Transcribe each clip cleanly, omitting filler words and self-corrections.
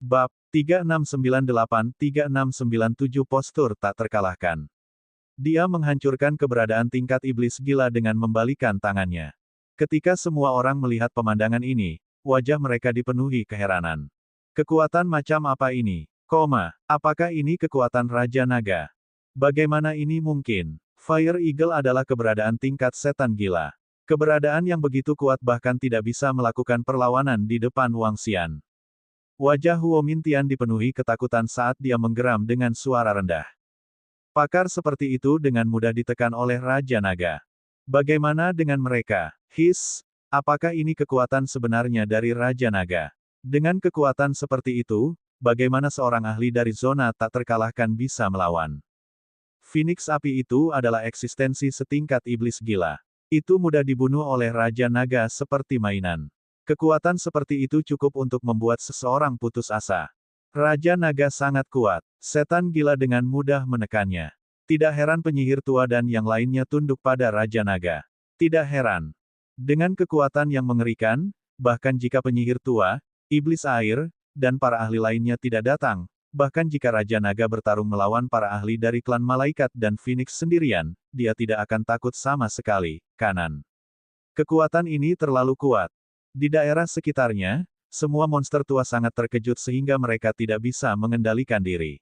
Bab 3698-3697 Postur tak terkalahkan. Dia menghancurkan keberadaan tingkat iblis gila dengan membalikan tangannya. Ketika semua orang melihat pemandangan ini, wajah mereka dipenuhi keheranan. Kekuatan macam apa ini? Apakah ini kekuatan Raja Naga? Bagaimana ini mungkin? Fire Eagle adalah keberadaan tingkat setan gila. Keberadaan yang begitu kuat bahkan tidak bisa melakukan perlawanan di depan Wang Xian. Wajah Huo Mintian dipenuhi ketakutan saat dia menggeram dengan suara rendah. Pakar seperti itu dengan mudah ditekan oleh Raja Naga. Bagaimana dengan mereka? Apakah ini kekuatan sebenarnya dari Raja Naga? Dengan kekuatan seperti itu, bagaimana seorang ahli dari zona tak terkalahkan bisa melawan? Phoenix api itu adalah eksistensi setingkat iblis gila. Itu mudah dibunuh oleh Raja Naga seperti mainan. Kekuatan seperti itu cukup untuk membuat seseorang putus asa. Raja Naga sangat kuat. Setan gila dengan mudah menekannya. Tidak heran penyihir tua dan yang lainnya tunduk pada Raja Naga. Tidak heran. Dengan kekuatan yang mengerikan, bahkan jika penyihir tua, iblis air, dan para ahli lainnya tidak datang, bahkan jika Raja Naga bertarung melawan para ahli dari klan malaikat dan Phoenix sendirian, dia tidak akan takut sama sekali, kanan. Kekuatan ini terlalu kuat. Di daerah sekitarnya, semua monster tua sangat terkejut sehingga mereka tidak bisa mengendalikan diri.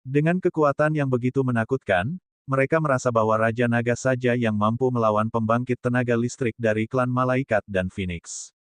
Dengan kekuatan yang begitu menakutkan, mereka merasa bahwa Raja Naga saja yang mampu melawan pembangkit tenaga listrik dari klan malaikat dan Phoenix.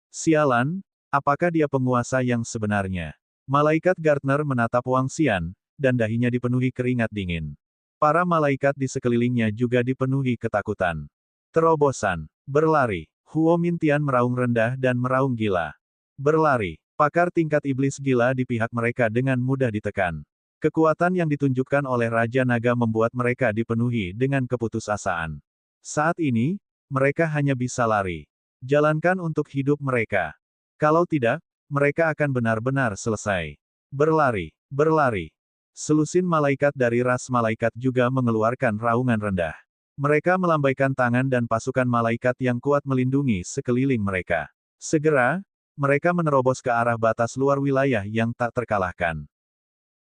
Sialan, apakah dia penguasa yang sebenarnya? Malaikat Gartner menatap Wang Xian, dan dahinya dipenuhi keringat dingin. Para malaikat di sekelilingnya juga dipenuhi ketakutan. Terobosan, berlari. Huo Mintian meraung rendah dan meraung gila. Berlari. Pakar tingkat iblis gila di pihak mereka dengan mudah ditekan. Kekuatan yang ditunjukkan oleh Raja Naga membuat mereka dipenuhi dengan keputusasaan. Saat ini, mereka hanya bisa lari. Jalankan untuk hidup mereka. Kalau tidak, mereka akan benar-benar selesai. Berlari, berlari. Selusin malaikat dari ras malaikat juga mengeluarkan raungan rendah. Mereka melambaikan tangan dan pasukan malaikat yang kuat melindungi sekeliling mereka. Segera, mereka menerobos ke arah batas luar wilayah yang tak terkalahkan.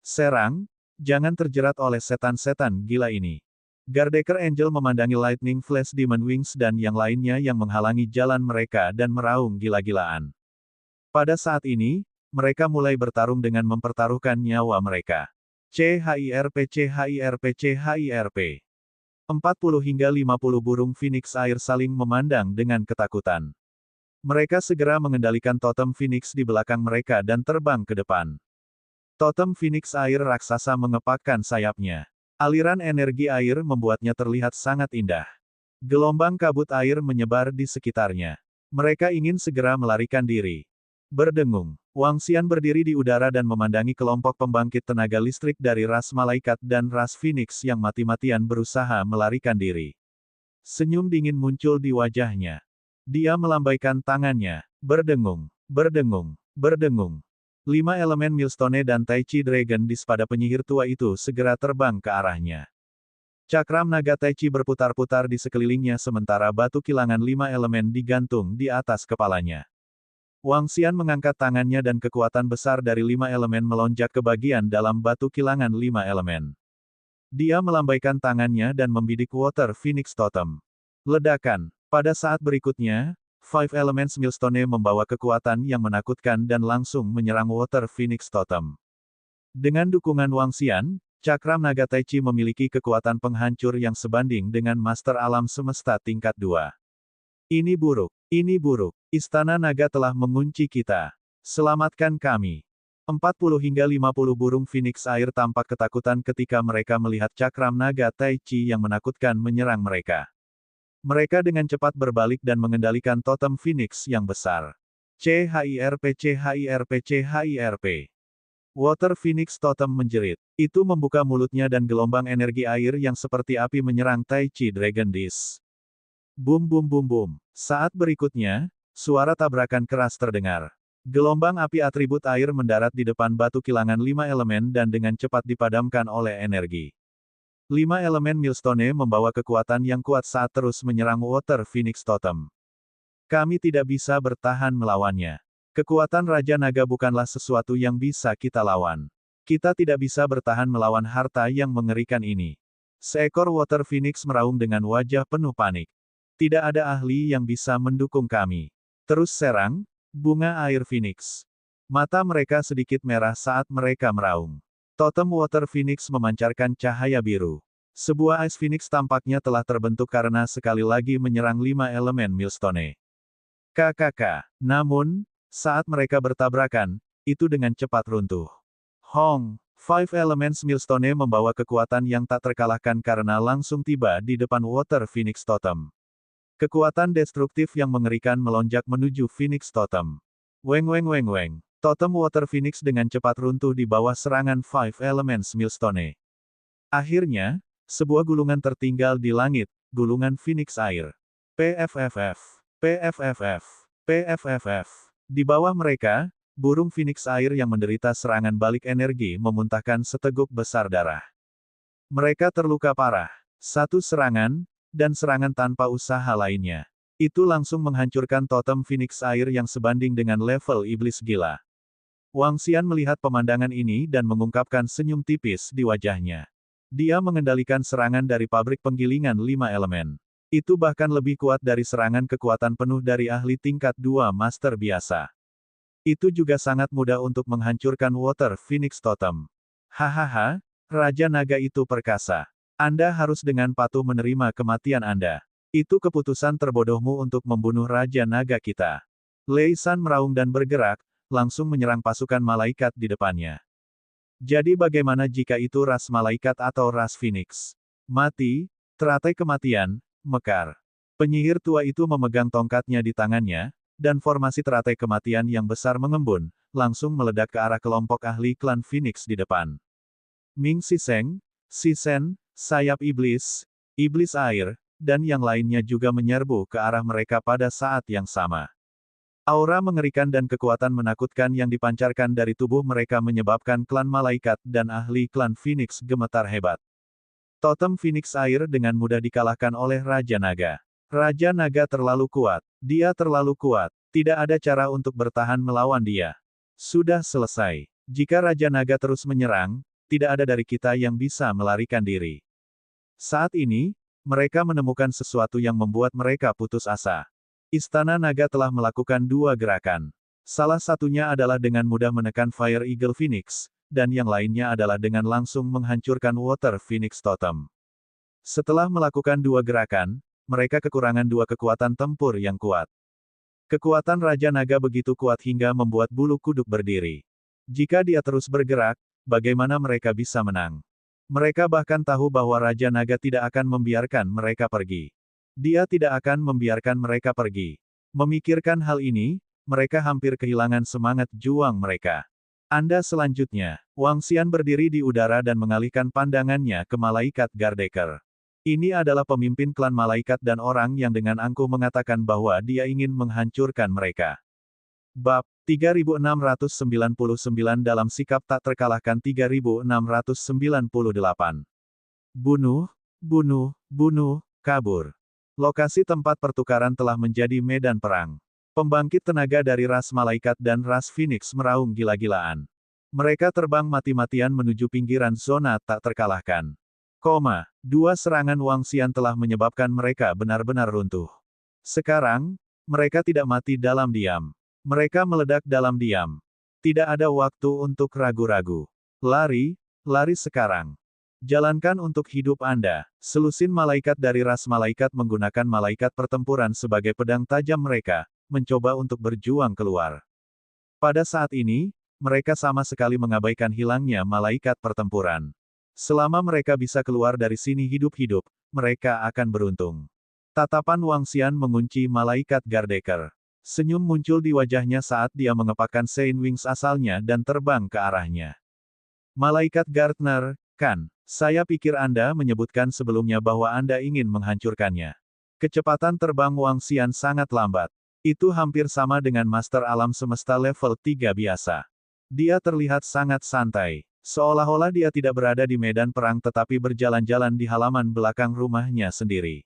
Serang, jangan terjerat oleh setan-setan gila ini. Gardecker Angel memandangi Lightning Flash Demon Wings dan yang lainnya yang menghalangi jalan mereka dan meraung gila-gilaan. Pada saat ini, mereka mulai bertarung dengan mempertaruhkan nyawa mereka. CHIRP 40 hingga 50 burung Phoenix air saling memandang dengan ketakutan. Mereka segera mengendalikan totem Phoenix di belakang mereka dan terbang ke depan. Totem Phoenix air raksasa mengepakkan sayapnya. Aliran energi air membuatnya terlihat sangat indah. Gelombang kabut air menyebar di sekitarnya. Mereka ingin segera melarikan diri. Berdengung, Wang Xian berdiri di udara dan memandangi kelompok pembangkit tenaga listrik dari ras malaikat dan ras Phoenix yang mati-matian berusaha melarikan diri. Senyum dingin muncul di wajahnya. Dia melambaikan tangannya, berdengung, berdengung, berdengung. 5 elemen Millstone dan Tai Chi Dragon Disc pada penyihir tua itu segera terbang ke arahnya. Cakram naga Tai Chi berputar-putar di sekelilingnya sementara batu kilangan 5 elemen digantung di atas kepalanya. Wang Xian mengangkat tangannya dan kekuatan besar dari 5 elemen melonjak ke bagian dalam batu kilangan 5 elemen. Dia melambaikan tangannya dan membidik Water Phoenix Totem. Ledakan. Pada saat berikutnya, 5 Elements Millstone membawa kekuatan yang menakutkan dan langsung menyerang Water Phoenix Totem. Dengan dukungan Wang Xian, Cakram Naga Tai Chi memiliki kekuatan penghancur yang sebanding dengan Master Alam Semesta tingkat 2. Ini buruk. Ini buruk. Istana Naga telah mengunci kita. Selamatkan kami. 40 hingga 50 burung Phoenix air tampak ketakutan ketika mereka melihat Cakram Naga Tai Chi yang menakutkan menyerang mereka. Mereka dengan cepat berbalik dan mengendalikan totem Phoenix yang besar. CHIRP. Water Phoenix Totem menjerit. Itu membuka mulutnya dan gelombang energi air yang seperti api menyerang Tai Chi Dragon Disc. Bum bum bum bum. Saat berikutnya, suara tabrakan keras terdengar. Gelombang api atribut air mendarat di depan batu kilangan 5 elemen dan dengan cepat dipadamkan oleh energi. 5 elemen Millstone membawa kekuatan yang kuat saat terus menyerang Water Phoenix Totem. Kami tidak bisa bertahan melawannya. Kekuatan Raja Naga bukanlah sesuatu yang bisa kita lawan. Kita tidak bisa bertahan melawan harta yang mengerikan ini. Seekor Water Phoenix meraung dengan wajah penuh panik. Tidak ada ahli yang bisa mendukung kami. Terus serang, bunga air Phoenix. Mata mereka sedikit merah saat mereka meraung. Totem Water Phoenix memancarkan cahaya biru. Sebuah Ice Phoenix tampaknya telah terbentuk karena sekali lagi menyerang 5 elemen Millstone. KKK. Namun, saat mereka bertabrakan, itu dengan cepat runtuh. Hong, Five Elements Millstone membawa kekuatan yang tak terkalahkan karena langsung tiba di depan Water Phoenix Totem. Kekuatan destruktif yang mengerikan melonjak menuju Phoenix Totem. Weng weng weng weng. Totem Water Phoenix dengan cepat runtuh di bawah serangan Five Elements Millstone. Akhirnya, sebuah gulungan tertinggal di langit, gulungan Phoenix Air. PFFF. PFFF. PFFF. Di bawah mereka, burung Phoenix Air yang menderita serangan balik energi memuntahkan seteguk besar darah. Mereka terluka parah. Satu serangan, dan serangan tanpa usaha lainnya. Itu langsung menghancurkan totem Phoenix Air yang sebanding dengan level iblis gila. Wang Xian melihat pemandangan ini dan mengungkapkan senyum tipis di wajahnya. Dia mengendalikan serangan dari pabrik penggilingan 5 elemen. Itu bahkan lebih kuat dari serangan kekuatan penuh dari ahli tingkat 2 master biasa. Itu juga sangat mudah untuk menghancurkan Water Phoenix Totem. Hahaha, Raja Naga itu perkasa. Anda harus dengan patuh menerima kematian Anda. Itu keputusan terbodohmu untuk membunuh Raja Naga kita. Lei San meraung dan bergerak, langsung menyerang pasukan malaikat di depannya. Jadi bagaimana jika itu ras malaikat atau ras Phoenix? Mati, teratai kematian, mekar. Penyihir tua itu memegang tongkatnya di tangannya, dan formasi teratai kematian yang besar mengembun, langsung meledak ke arah kelompok ahli klan Phoenix di depan. Ming Siseng, Sisen, sayap iblis, iblis air, dan yang lainnya juga menyerbu ke arah mereka pada saat yang sama. Aura mengerikan dan kekuatan menakutkan yang dipancarkan dari tubuh mereka menyebabkan klan malaikat dan ahli klan Phoenix gemetar hebat. Totem Phoenix Air dengan mudah dikalahkan oleh Raja Naga. Raja Naga terlalu kuat. Dia terlalu kuat. Tidak ada cara untuk bertahan melawan dia. Sudah selesai. Jika Raja Naga terus menyerang, tidak ada dari kita yang bisa melarikan diri. Saat ini, mereka menemukan sesuatu yang membuat mereka putus asa. Istana Naga telah melakukan 2 gerakan. Salah satunya adalah dengan mudah menekan Fire Eagle Phoenix, dan yang lainnya adalah dengan langsung menghancurkan Water Phoenix Totem. Setelah melakukan 2 gerakan, mereka kekurangan 2 kekuatan tempur yang kuat. Kekuatan Raja Naga begitu kuat hingga membuat bulu kuduk berdiri. Jika dia terus bergerak, bagaimana mereka bisa menang? Mereka bahkan tahu bahwa Raja Naga tidak akan membiarkan mereka pergi. Dia tidak akan membiarkan mereka pergi. Memikirkan hal ini, mereka hampir kehilangan semangat juang mereka. Anda selanjutnya, Wang Xian berdiri di udara dan mengalihkan pandangannya ke malaikat Gardeker. Ini adalah pemimpin klan malaikat dan orang yang dengan angkuh mengatakan bahwa dia ingin menghancurkan mereka. Bab 3699 dalam sikap tak terkalahkan 3698. Bunuh, bunuh, bunuh, kabur. Lokasi tempat pertukaran telah menjadi medan perang. Pembangkit tenaga dari ras malaikat dan ras Phoenix meraung gila-gilaan. Mereka terbang mati-matian menuju pinggiran zona tak terkalahkan. 2 serangan Wang Xian telah menyebabkan mereka benar-benar runtuh. Sekarang, mereka tidak mati dalam diam. Mereka meledak dalam diam. Tidak ada waktu untuk ragu-ragu. Lari, lari sekarang. Jalankan untuk hidup Anda. Selusin malaikat dari ras malaikat menggunakan malaikat pertempuran sebagai pedang tajam mereka, mencoba untuk berjuang keluar. Pada saat ini, mereka sama sekali mengabaikan hilangnya malaikat pertempuran. Selama mereka bisa keluar dari sini hidup-hidup, mereka akan beruntung. Tatapan Wang Xian mengunci malaikat Gardeker. Senyum muncul di wajahnya saat dia mengepakkan Sein Wings asalnya dan terbang ke arahnya. Malaikat Gardener, kan? Saya pikir Anda menyebutkan sebelumnya bahwa Anda ingin menghancurkannya. Kecepatan terbang Wang Xian sangat lambat. Itu hampir sama dengan Master Alam Semesta level 3 biasa. Dia terlihat sangat santai. Seolah-olah dia tidak berada di medan perang tetapi berjalan-jalan di halaman belakang rumahnya sendiri.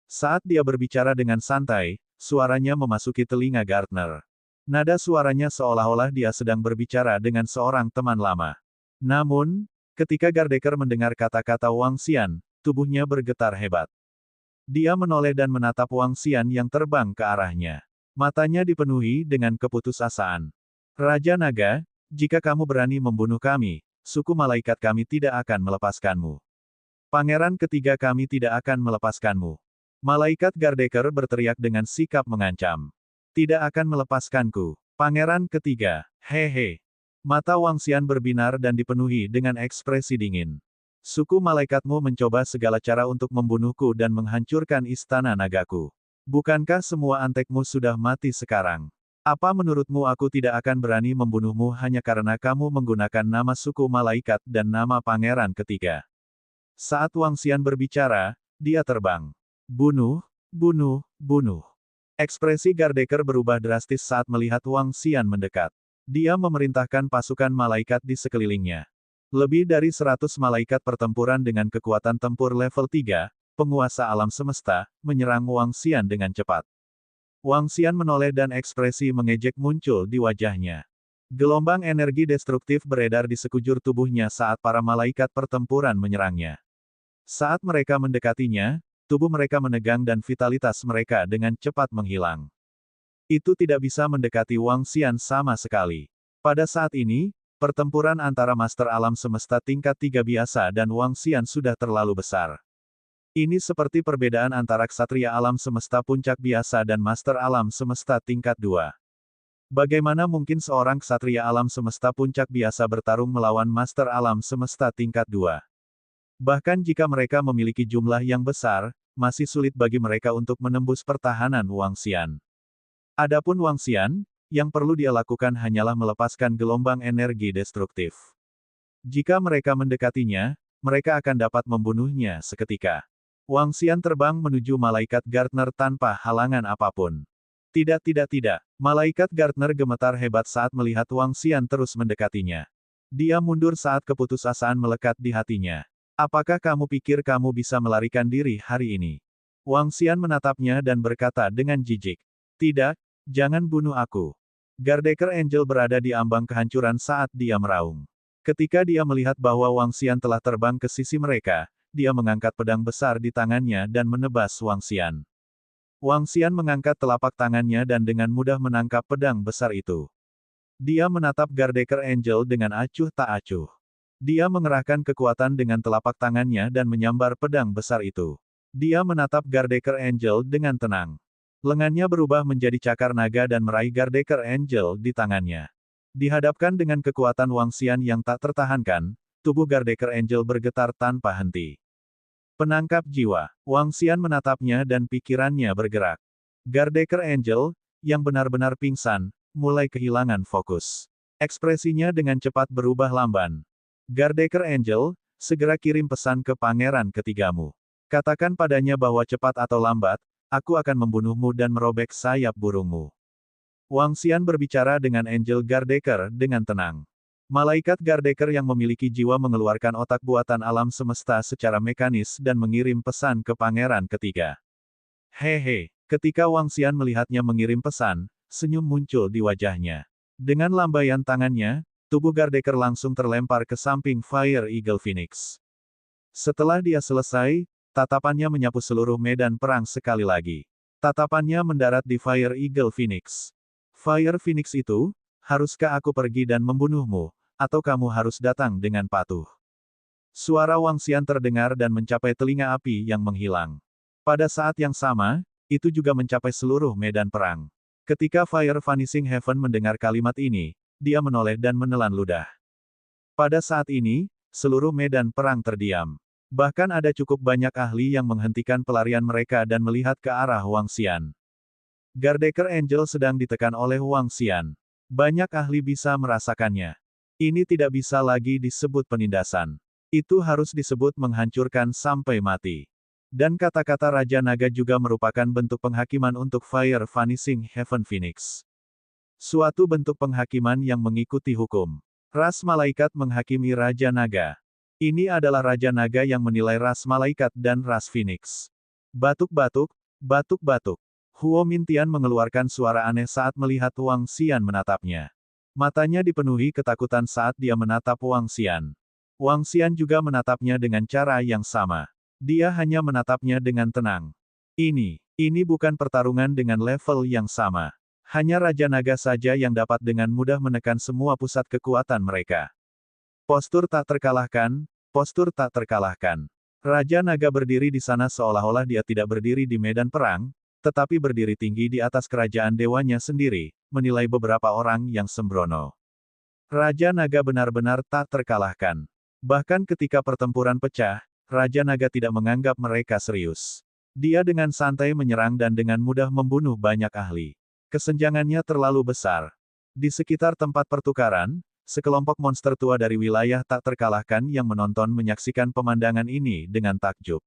Saat dia berbicara dengan santai, suaranya memasuki telinga Gardener. Nada suaranya seolah-olah dia sedang berbicara dengan seorang teman lama. Namun, ketika Gardecker mendengar kata-kata Wang Xian, tubuhnya bergetar hebat. Dia menoleh dan menatap Wang Xian yang terbang ke arahnya. Matanya dipenuhi dengan keputusasaan. Raja Naga, jika kamu berani membunuh kami, suku malaikat kami tidak akan melepaskanmu. Pangeran ketiga kami tidak akan melepaskanmu. Malaikat Gardecker berteriak dengan sikap mengancam. Tidak akan melepaskanku. Pangeran ketiga, hehe. Mata Wang Xian berbinar dan dipenuhi dengan ekspresi dingin. Suku malaikatmu mencoba segala cara untuk membunuhku dan menghancurkan istana nagaku. Bukankah semua antekmu sudah mati sekarang? Apa menurutmu aku tidak akan berani membunuhmu hanya karena kamu menggunakan nama suku malaikat dan nama pangeran ketiga? Saat Wang Xian berbicara, dia terbang. Bunuh, bunuh, bunuh. Ekspresi Gardecker berubah drastis saat melihat Wang Xian mendekat. Dia memerintahkan pasukan malaikat di sekelilingnya. Lebih dari 100 malaikat pertempuran dengan kekuatan tempur level 3, penguasa alam semesta, menyerang Wang Xian dengan cepat. Wang Xian menoleh dan ekspresi mengejek muncul di wajahnya. Gelombang energi destruktif beredar di sekujur tubuhnya saat para malaikat pertempuran menyerangnya. Saat mereka mendekatinya, tubuh mereka menegang dan vitalitas mereka dengan cepat menghilang. Itu tidak bisa mendekati Wang Xian sama sekali. Pada saat ini, pertempuran antara Master Alam Semesta tingkat 3 biasa dan Wang Xian sudah terlalu besar. Ini seperti perbedaan antara Ksatria Alam Semesta puncak biasa dan Master Alam Semesta tingkat 2. Bagaimana mungkin seorang Ksatria Alam Semesta puncak biasa bertarung melawan Master Alam Semesta tingkat 2? Bahkan jika mereka memiliki jumlah yang besar, masih sulit bagi mereka untuk menembus pertahanan Wang Xian. Adapun Wang Xian, yang perlu dia lakukan hanyalah melepaskan gelombang energi destruktif. Jika mereka mendekatinya, mereka akan dapat membunuhnya seketika. Wang Xian terbang menuju Malaikat Gartner tanpa halangan apapun. Tidak. Malaikat Gartner gemetar hebat saat melihat Wang Xian terus mendekatinya. Dia mundur saat keputusasaan melekat di hatinya. Apakah kamu pikir kamu bisa melarikan diri hari ini? Wang Xian menatapnya dan berkata dengan jijik. Tidak, jangan bunuh aku. Gardecker Angel berada di ambang kehancuran saat dia meraung. Ketika dia melihat bahwa Wang Xian telah terbang ke sisi mereka, dia mengangkat pedang besar di tangannya dan menebas Wang Xian. Wang Xian mengangkat telapak tangannya dan dengan mudah menangkap pedang besar itu. Dia menatap Gardecker Angel dengan acuh tak acuh. Dia mengerahkan kekuatan dengan telapak tangannya dan menyambar pedang besar itu. Dia menatap Gardecker Angel dengan tenang. Lengannya berubah menjadi cakar naga dan meraih Gardecker Angel di tangannya. Dihadapkan dengan kekuatan Wang Xian yang tak tertahankan, tubuh Gardecker Angel bergetar tanpa henti. Penangkap jiwa. Wang Xian menatapnya dan pikirannya bergerak. Gardecker Angel, yang benar-benar pingsan, mulai kehilangan fokus. Ekspresinya dengan cepat berubah lamban. Gardecker Angel, segera kirim pesan ke pangeran ketigamu. Katakan padanya bahwa cepat atau lambat, aku akan membunuhmu dan merobek sayap burungmu. Wang Xian berbicara dengan Angel Gardecker dengan tenang. Malaikat Gardecker yang memiliki jiwa mengeluarkan otak buatan alam semesta secara mekanis dan mengirim pesan ke pangeran ketiga. Hehe, ketika Wang Xian melihatnya mengirim pesan, senyum muncul di wajahnya. Dengan lambaian tangannya, tubuh Gardecker langsung terlempar ke samping Fire Eagle Phoenix. Setelah dia selesai, tatapannya menyapu seluruh medan perang sekali lagi. Tatapannya mendarat di Fire Eagle Phoenix. Fire Phoenix itu, haruskah aku pergi dan membunuhmu, atau kamu harus datang dengan patuh? Suara Wang Xian terdengar dan mencapai telinga api yang menghilang. Pada saat yang sama, itu juga mencapai seluruh medan perang. Ketika Fire Vanishing Heaven mendengar kalimat ini, dia menoleh dan menelan ludah. Pada saat ini, seluruh medan perang terdiam. Bahkan ada cukup banyak ahli yang menghentikan pelarian mereka dan melihat ke arah Wang Xian. Gardecker Angel sedang ditekan oleh Wang Xian. Banyak ahli bisa merasakannya. Ini tidak bisa lagi disebut penindasan. Itu harus disebut menghancurkan sampai mati. Dan kata-kata Raja Naga juga merupakan bentuk penghakiman untuk Fire Vanishing Heaven Phoenix. Suatu bentuk penghakiman yang mengikuti hukum. Ras malaikat menghakimi Raja Naga. Ini adalah Raja Naga yang menilai ras malaikat dan ras Phoenix. Batuk-batuk, batuk-batuk. Huo Mintian mengeluarkan suara aneh saat melihat Wang Xian menatapnya. Matanya dipenuhi ketakutan saat dia menatap Wang Xian. Wang Xian juga menatapnya dengan cara yang sama. Dia hanya menatapnya dengan tenang. Ini bukan pertarungan dengan level yang sama. Hanya Raja Naga saja yang dapat dengan mudah menekan semua pusat kekuatan mereka. Postur tak terkalahkan, postur tak terkalahkan. Raja Naga berdiri di sana seolah-olah dia tidak berdiri di medan perang, tetapi berdiri tinggi di atas kerajaan dewanya sendiri, menilai beberapa orang yang sembrono. Raja Naga benar-benar tak terkalahkan. Bahkan ketika pertempuran pecah, Raja Naga tidak menganggap mereka serius. Dia dengan santai menyerang dan dengan mudah membunuh banyak ahli. Kesenjangannya terlalu besar. Di sekitar tempat pertukaran, sekelompok monster tua dari wilayah tak terkalahkan yang menonton menyaksikan pemandangan ini dengan takjub.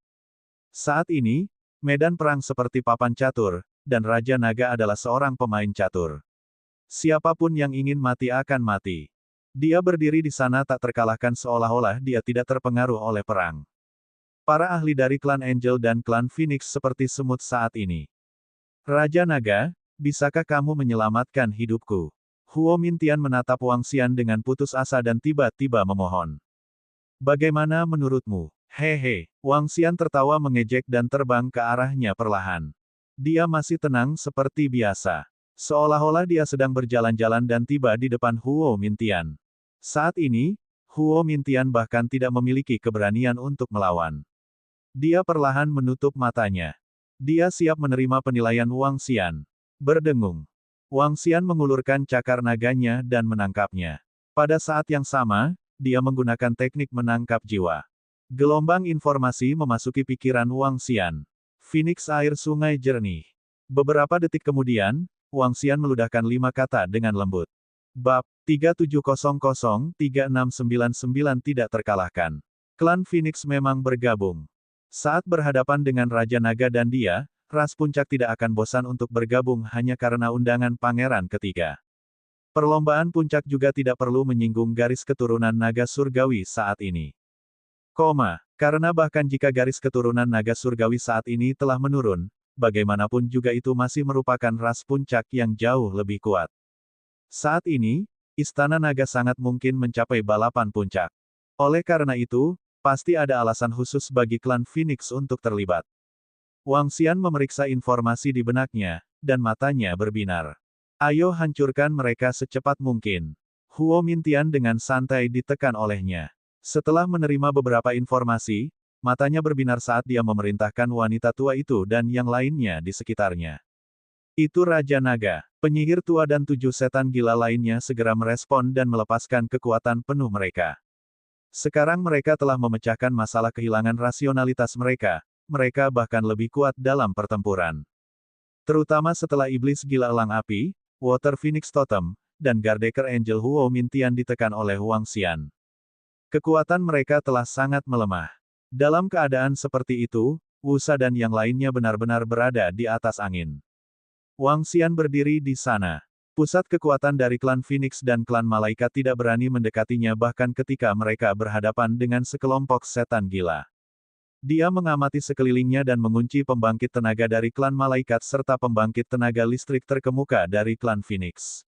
Saat ini, medan perang seperti papan catur, dan Raja Naga adalah seorang pemain catur. Siapapun yang ingin mati akan mati. Dia berdiri di sana tak terkalahkan seolah-olah dia tidak terpengaruh oleh perang. Para ahli dari klan Angel dan klan Phoenix seperti semut saat ini. Raja Naga, bisakah kamu menyelamatkan hidupku? Huo Mintian menatap Wang Xian dengan putus asa dan tiba-tiba memohon. Bagaimana menurutmu? Hehe, Wang Xian tertawa mengejek dan terbang ke arahnya perlahan. Dia masih tenang seperti biasa. Seolah-olah dia sedang berjalan-jalan dan tiba di depan Huo Mintian. Saat ini, Huo Mintian bahkan tidak memiliki keberanian untuk melawan. Dia perlahan menutup matanya. Dia siap menerima penilaian Wang Xian. Berdengung. Wang Xian mengulurkan cakar naganya dan menangkapnya. Pada saat yang sama, dia menggunakan teknik menangkap jiwa. Gelombang informasi memasuki pikiran Wang Xian. Phoenix air sungai jernih. Beberapa detik kemudian, Wang Xian meludahkan 5 kata dengan lembut. Bab 3700-3699 tidak terkalahkan. Klan Phoenix memang bergabung. Saat berhadapan dengan Raja Naga dan dia, ras puncak tidak akan bosan untuk bergabung hanya karena undangan pangeran ketiga. Perlombaan puncak juga tidak perlu menyinggung garis keturunan naga surgawi saat ini. Karena bahkan jika garis keturunan naga surgawi saat ini telah menurun, bagaimanapun juga itu masih merupakan ras puncak yang jauh lebih kuat. Saat ini, Istana Naga sangat mungkin mencapai balapan puncak. Oleh karena itu, pasti ada alasan khusus bagi klan Phoenix untuk terlibat. Wang Xian memeriksa informasi di benaknya, dan matanya berbinar. Ayo hancurkan mereka secepat mungkin. Huo Mintian dengan santai ditekan olehnya. Setelah menerima beberapa informasi, matanya berbinar saat dia memerintahkan wanita tua itu dan yang lainnya di sekitarnya. Itu Raja Naga, penyihir tua dan 7 setan gila lainnya segera merespon dan melepaskan kekuatan penuh mereka. Sekarang mereka telah memecahkan masalah kehilangan rasionalitas mereka, mereka bahkan lebih kuat dalam pertempuran. Terutama setelah iblis gila elang api, Water Phoenix Totem, dan Gardeker Angel Huo Mintian ditekan oleh Wang Xian. Kekuatan mereka telah sangat melemah. Dalam keadaan seperti itu, Wusa dan yang lainnya benar-benar berada di atas angin. Wang Xian berdiri di sana. Pusat kekuatan dari klan Phoenix dan klan Malaikat tidak berani mendekatinya bahkan ketika mereka berhadapan dengan sekelompok setan gila. Dia mengamati sekelilingnya dan mengunci pembangkit tenaga dari klan Malaikat serta pembangkit tenaga listrik terkemuka dari klan Phoenix.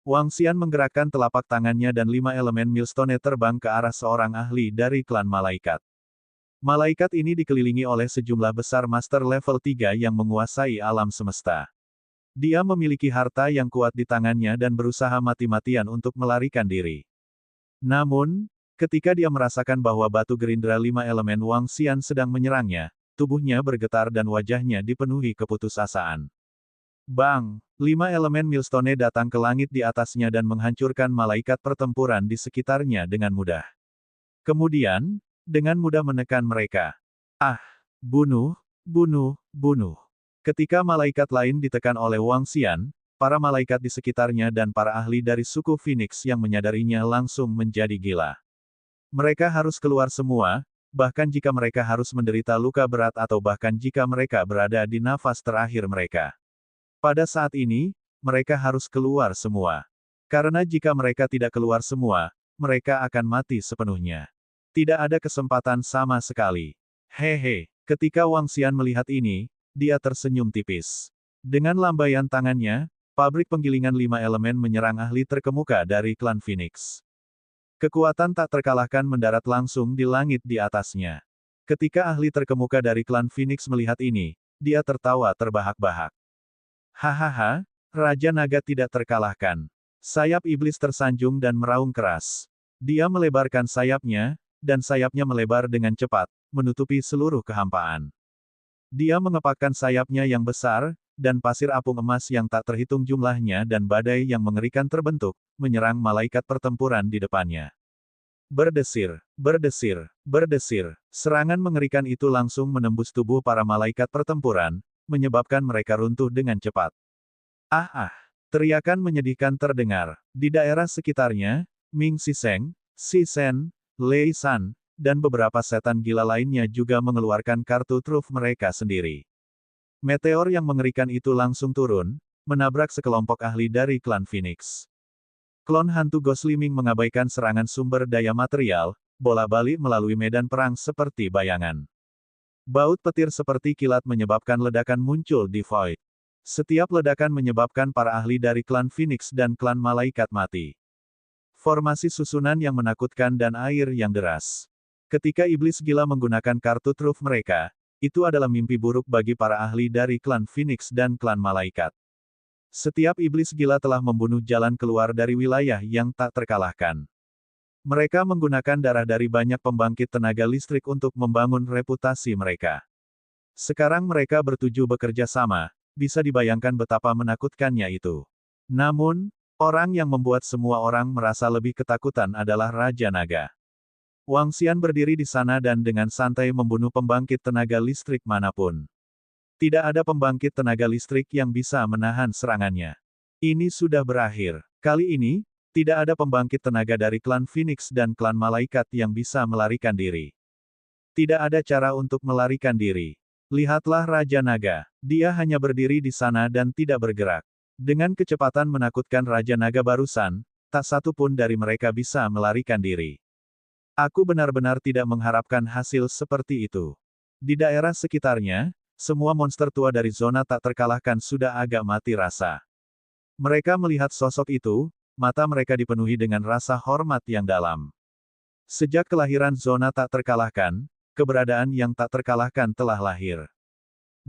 Wang Xian menggerakkan telapak tangannya dan 5 elemen Millstone terbang ke arah seorang ahli dari klan Malaikat. Malaikat ini dikelilingi oleh sejumlah besar master level 3 yang menguasai alam semesta. Dia memiliki harta yang kuat di tangannya dan berusaha mati-matian untuk melarikan diri. Namun, ketika dia merasakan bahwa batu gerindra 5 elemen Wang Xian sedang menyerangnya, tubuhnya bergetar dan wajahnya dipenuhi keputusasaan. Bang! 5 elemen Millstone datang ke langit di atasnya dan menghancurkan malaikat pertempuran di sekitarnya dengan mudah. Kemudian, dengan mudah menekan mereka. Ah! Bunuh! Bunuh! Bunuh! Ketika malaikat lain ditekan oleh Wang Xian, para malaikat di sekitarnya dan para ahli dari suku Phoenix yang menyadarinya langsung menjadi gila. Mereka harus keluar semua, bahkan jika mereka harus menderita luka berat atau bahkan jika mereka berada di nafas terakhir mereka. Pada saat ini, mereka harus keluar semua. Karena jika mereka tidak keluar semua, mereka akan mati sepenuhnya. Tidak ada kesempatan sama sekali. Hehe, ketika Wang Xian melihat ini, dia tersenyum tipis. Dengan lambaian tangannya, pabrik penggilingan 5 elemen menyerang ahli terkemuka dari klan Phoenix. Kekuatan tak terkalahkan mendarat langsung di langit di atasnya. Ketika ahli terkemuka dari klan Phoenix melihat ini, dia tertawa terbahak-bahak. Hahaha, Raja Naga tidak terkalahkan. Sayap iblis tersanjung dan meraung keras. Dia melebarkan sayapnya, dan sayapnya melebar dengan cepat, menutupi seluruh kehampaan. Dia mengepakkan sayapnya yang besar, dan pasir apung emas yang tak terhitung jumlahnya dan badai yang mengerikan terbentuk, menyerang malaikat pertempuran di depannya. Berdesir, berdesir, berdesir. Serangan mengerikan itu langsung menembus tubuh para malaikat pertempuran, menyebabkan mereka runtuh dengan cepat. Ah ah! Teriakan menyedihkan terdengar. Di daerah sekitarnya, Ming Siseng, Si Sen, Lei San, dan beberapa setan gila lainnya juga mengeluarkan kartu truf mereka sendiri. Meteor yang mengerikan itu langsung turun, menabrak sekelompok ahli dari klan Phoenix. Klon hantu Gosliming mengabaikan serangan sumber daya material, bola-balik melalui medan perang seperti bayangan. Baut petir seperti kilat menyebabkan ledakan muncul di Void. Setiap ledakan menyebabkan para ahli dari klan Phoenix dan klan Malaikat mati. Formasi susunan yang menakutkan dan air yang deras. Ketika iblis gila menggunakan kartu truf mereka, itu adalah mimpi buruk bagi para ahli dari klan Phoenix dan klan Malaikat. Setiap iblis gila telah membunuh jalan keluar dari wilayah yang tak terkalahkan. Mereka menggunakan darah dari banyak pembangkit tenaga listrik untuk membangun reputasi mereka. Sekarang mereka bertuju bekerja sama, bisa dibayangkan betapa menakutkannya itu. Namun, orang yang membuat semua orang merasa lebih ketakutan adalah Raja Naga. Wang Xian berdiri di sana dan dengan santai membunuh pembangkit tenaga listrik manapun. Tidak ada pembangkit tenaga listrik yang bisa menahan serangannya. Ini sudah berakhir. Kali ini, tidak ada pembangkit tenaga dari klan Phoenix dan klan Malaikat yang bisa melarikan diri. Tidak ada cara untuk melarikan diri. Lihatlah Raja Naga. Dia hanya berdiri di sana dan tidak bergerak. Dengan kecepatan menakutkan Raja Naga barusan, tak satu pun dari mereka bisa melarikan diri. Aku benar-benar tidak mengharapkan hasil seperti itu. Di daerah sekitarnya, semua monster tua dari zona tak terkalahkan sudah agak mati rasa. Mereka melihat sosok itu, mata mereka dipenuhi dengan rasa hormat yang dalam. Sejak kelahiran zona tak terkalahkan, keberadaan yang tak terkalahkan telah lahir.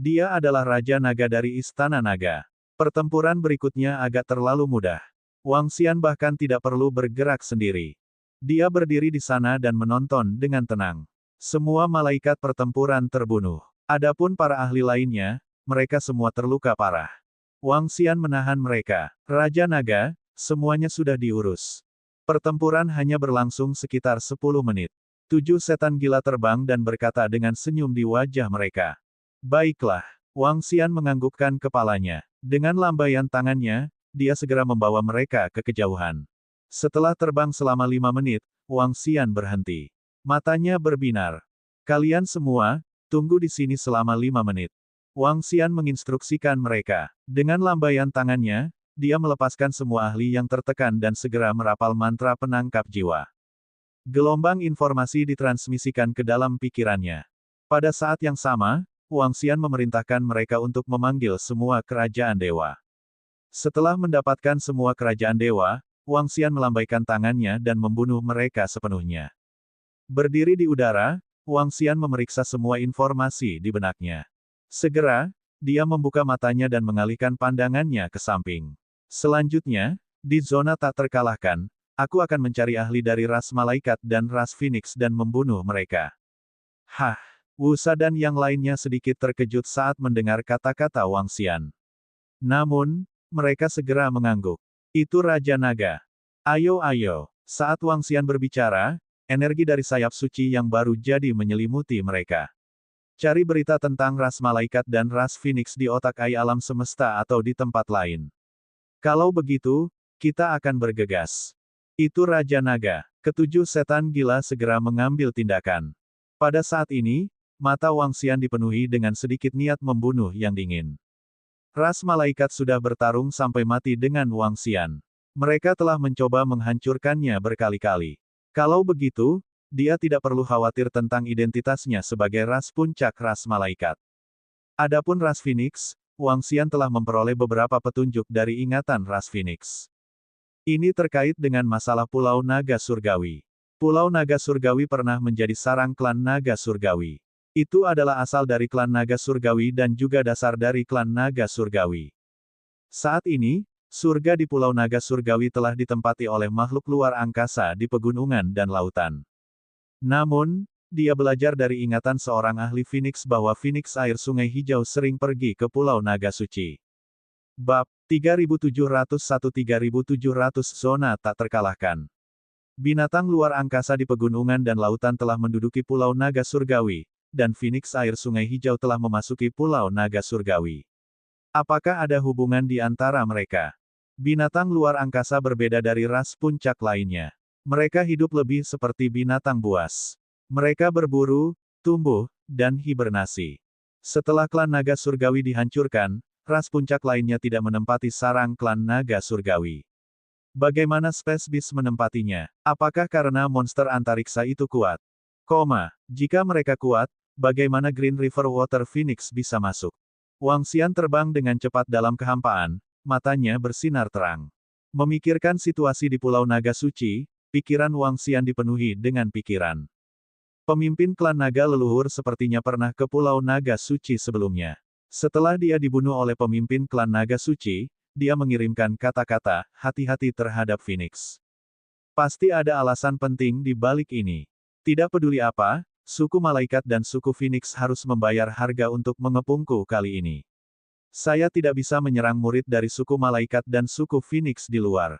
Dia adalah Raja Naga dari Istana Naga. Pertempuran berikutnya agak terlalu mudah. Wang Xian bahkan tidak perlu bergerak sendiri. Dia berdiri di sana dan menonton dengan tenang. Semua malaikat pertempuran terbunuh. Adapun para ahli lainnya, mereka semua terluka parah. Wang Xian menahan mereka. Raja Naga, semuanya sudah diurus. Pertempuran hanya berlangsung sekitar 10 menit. 7 setan gila terbang dan berkata dengan senyum di wajah mereka. Baiklah. Wang Xian menganggukkan kepalanya. Dengan lambaian tangannya, dia segera membawa mereka ke kejauhan. Setelah terbang selama 5 menit, Wang Xian berhenti. Matanya berbinar. Kalian semua, tunggu di sini selama 5 menit. Wang Xian menginstruksikan mereka. Dengan lambaian tangannya, dia melepaskan semua ahli yang tertekan dan segera merapal mantra penangkap jiwa. Gelombang informasi ditransmisikan ke dalam pikirannya. Pada saat yang sama, Wang Xian memerintahkan mereka untuk memanggil semua kerajaan dewa. Setelah mendapatkan semua kerajaan dewa, Wang Xian melambaikan tangannya dan membunuh mereka sepenuhnya. Berdiri di udara, Wang Xian memeriksa semua informasi di benaknya. Segera, dia membuka matanya dan mengalihkan pandangannya ke samping. Selanjutnya, di zona tak terkalahkan, aku akan mencari ahli dari ras malaikat dan ras Phoenix dan membunuh mereka. Hah, Wusa dan yang lainnya sedikit terkejut saat mendengar kata-kata Wang Xian. Namun, mereka segera mengangguk. Itu Raja Naga. Ayo ayo. Saat Wang Xian berbicara, energi dari sayap suci yang baru jadi menyelimuti mereka. Cari berita tentang ras malaikat dan ras Phoenix di otak ai alam semesta atau di tempat lain. Kalau begitu, kita akan bergegas. Itu Raja Naga. Ketujuh setan gila segera mengambil tindakan. Pada saat ini, mata Wang Xian dipenuhi dengan sedikit niat membunuh yang dingin. Ras malaikat sudah bertarung sampai mati dengan Wang Xian. Mereka telah mencoba menghancurkannya berkali-kali. Kalau begitu, dia tidak perlu khawatir tentang identitasnya sebagai ras puncak ras malaikat. Adapun ras Phoenix, Wang Xian telah memperoleh beberapa petunjuk dari ingatan ras Phoenix. Ini terkait dengan masalah Pulau Naga Surgawi. Pulau Naga Surgawi pernah menjadi sarang klan Naga Surgawi. Itu adalah asal dari klan Naga Surgawi dan juga dasar dari klan Naga Surgawi. Saat ini, surga di Pulau Naga Surgawi telah ditempati oleh makhluk luar angkasa di pegunungan dan lautan. Namun, dia belajar dari ingatan seorang ahli Phoenix bahwa Phoenix air sungai hijau sering pergi ke Pulau Naga Suci. Bab 3701-3700 Zona tak terkalahkan. Binatang luar angkasa di pegunungan dan lautan telah menduduki Pulau Naga Surgawi, dan Phoenix air sungai hijau telah memasuki Pulau Naga Surgawi. Apakah ada hubungan di antara mereka? Binatang luar angkasa berbeda dari ras puncak lainnya. Mereka hidup lebih seperti binatang buas. Mereka berburu, tumbuh, dan hibernasi. Setelah klan Naga Surgawi dihancurkan, ras puncak lainnya tidak menempati sarang klan Naga Surgawi. Bagaimana Space Beast menempatinya? Apakah karena monster antariksa itu kuat? Jika mereka kuat, bagaimana Green River Water Phoenix bisa masuk? Wang Xian terbang dengan cepat dalam kehampaan, matanya bersinar terang. Memikirkan situasi di Pulau Naga Suci, pikiran Wang Xian dipenuhi dengan pikiran. Pemimpin klan naga leluhur sepertinya pernah ke Pulau Naga Suci sebelumnya. Setelah dia dibunuh oleh pemimpin klan Naga Suci, dia mengirimkan kata-kata, hati-hati terhadap Phoenix. Pasti ada alasan penting di balik ini. Tidak peduli apa, suku malaikat dan suku Phoenix harus membayar harga untuk mengepungku kali ini. Saya tidak bisa menyerang murid dari suku malaikat dan suku Phoenix di luar.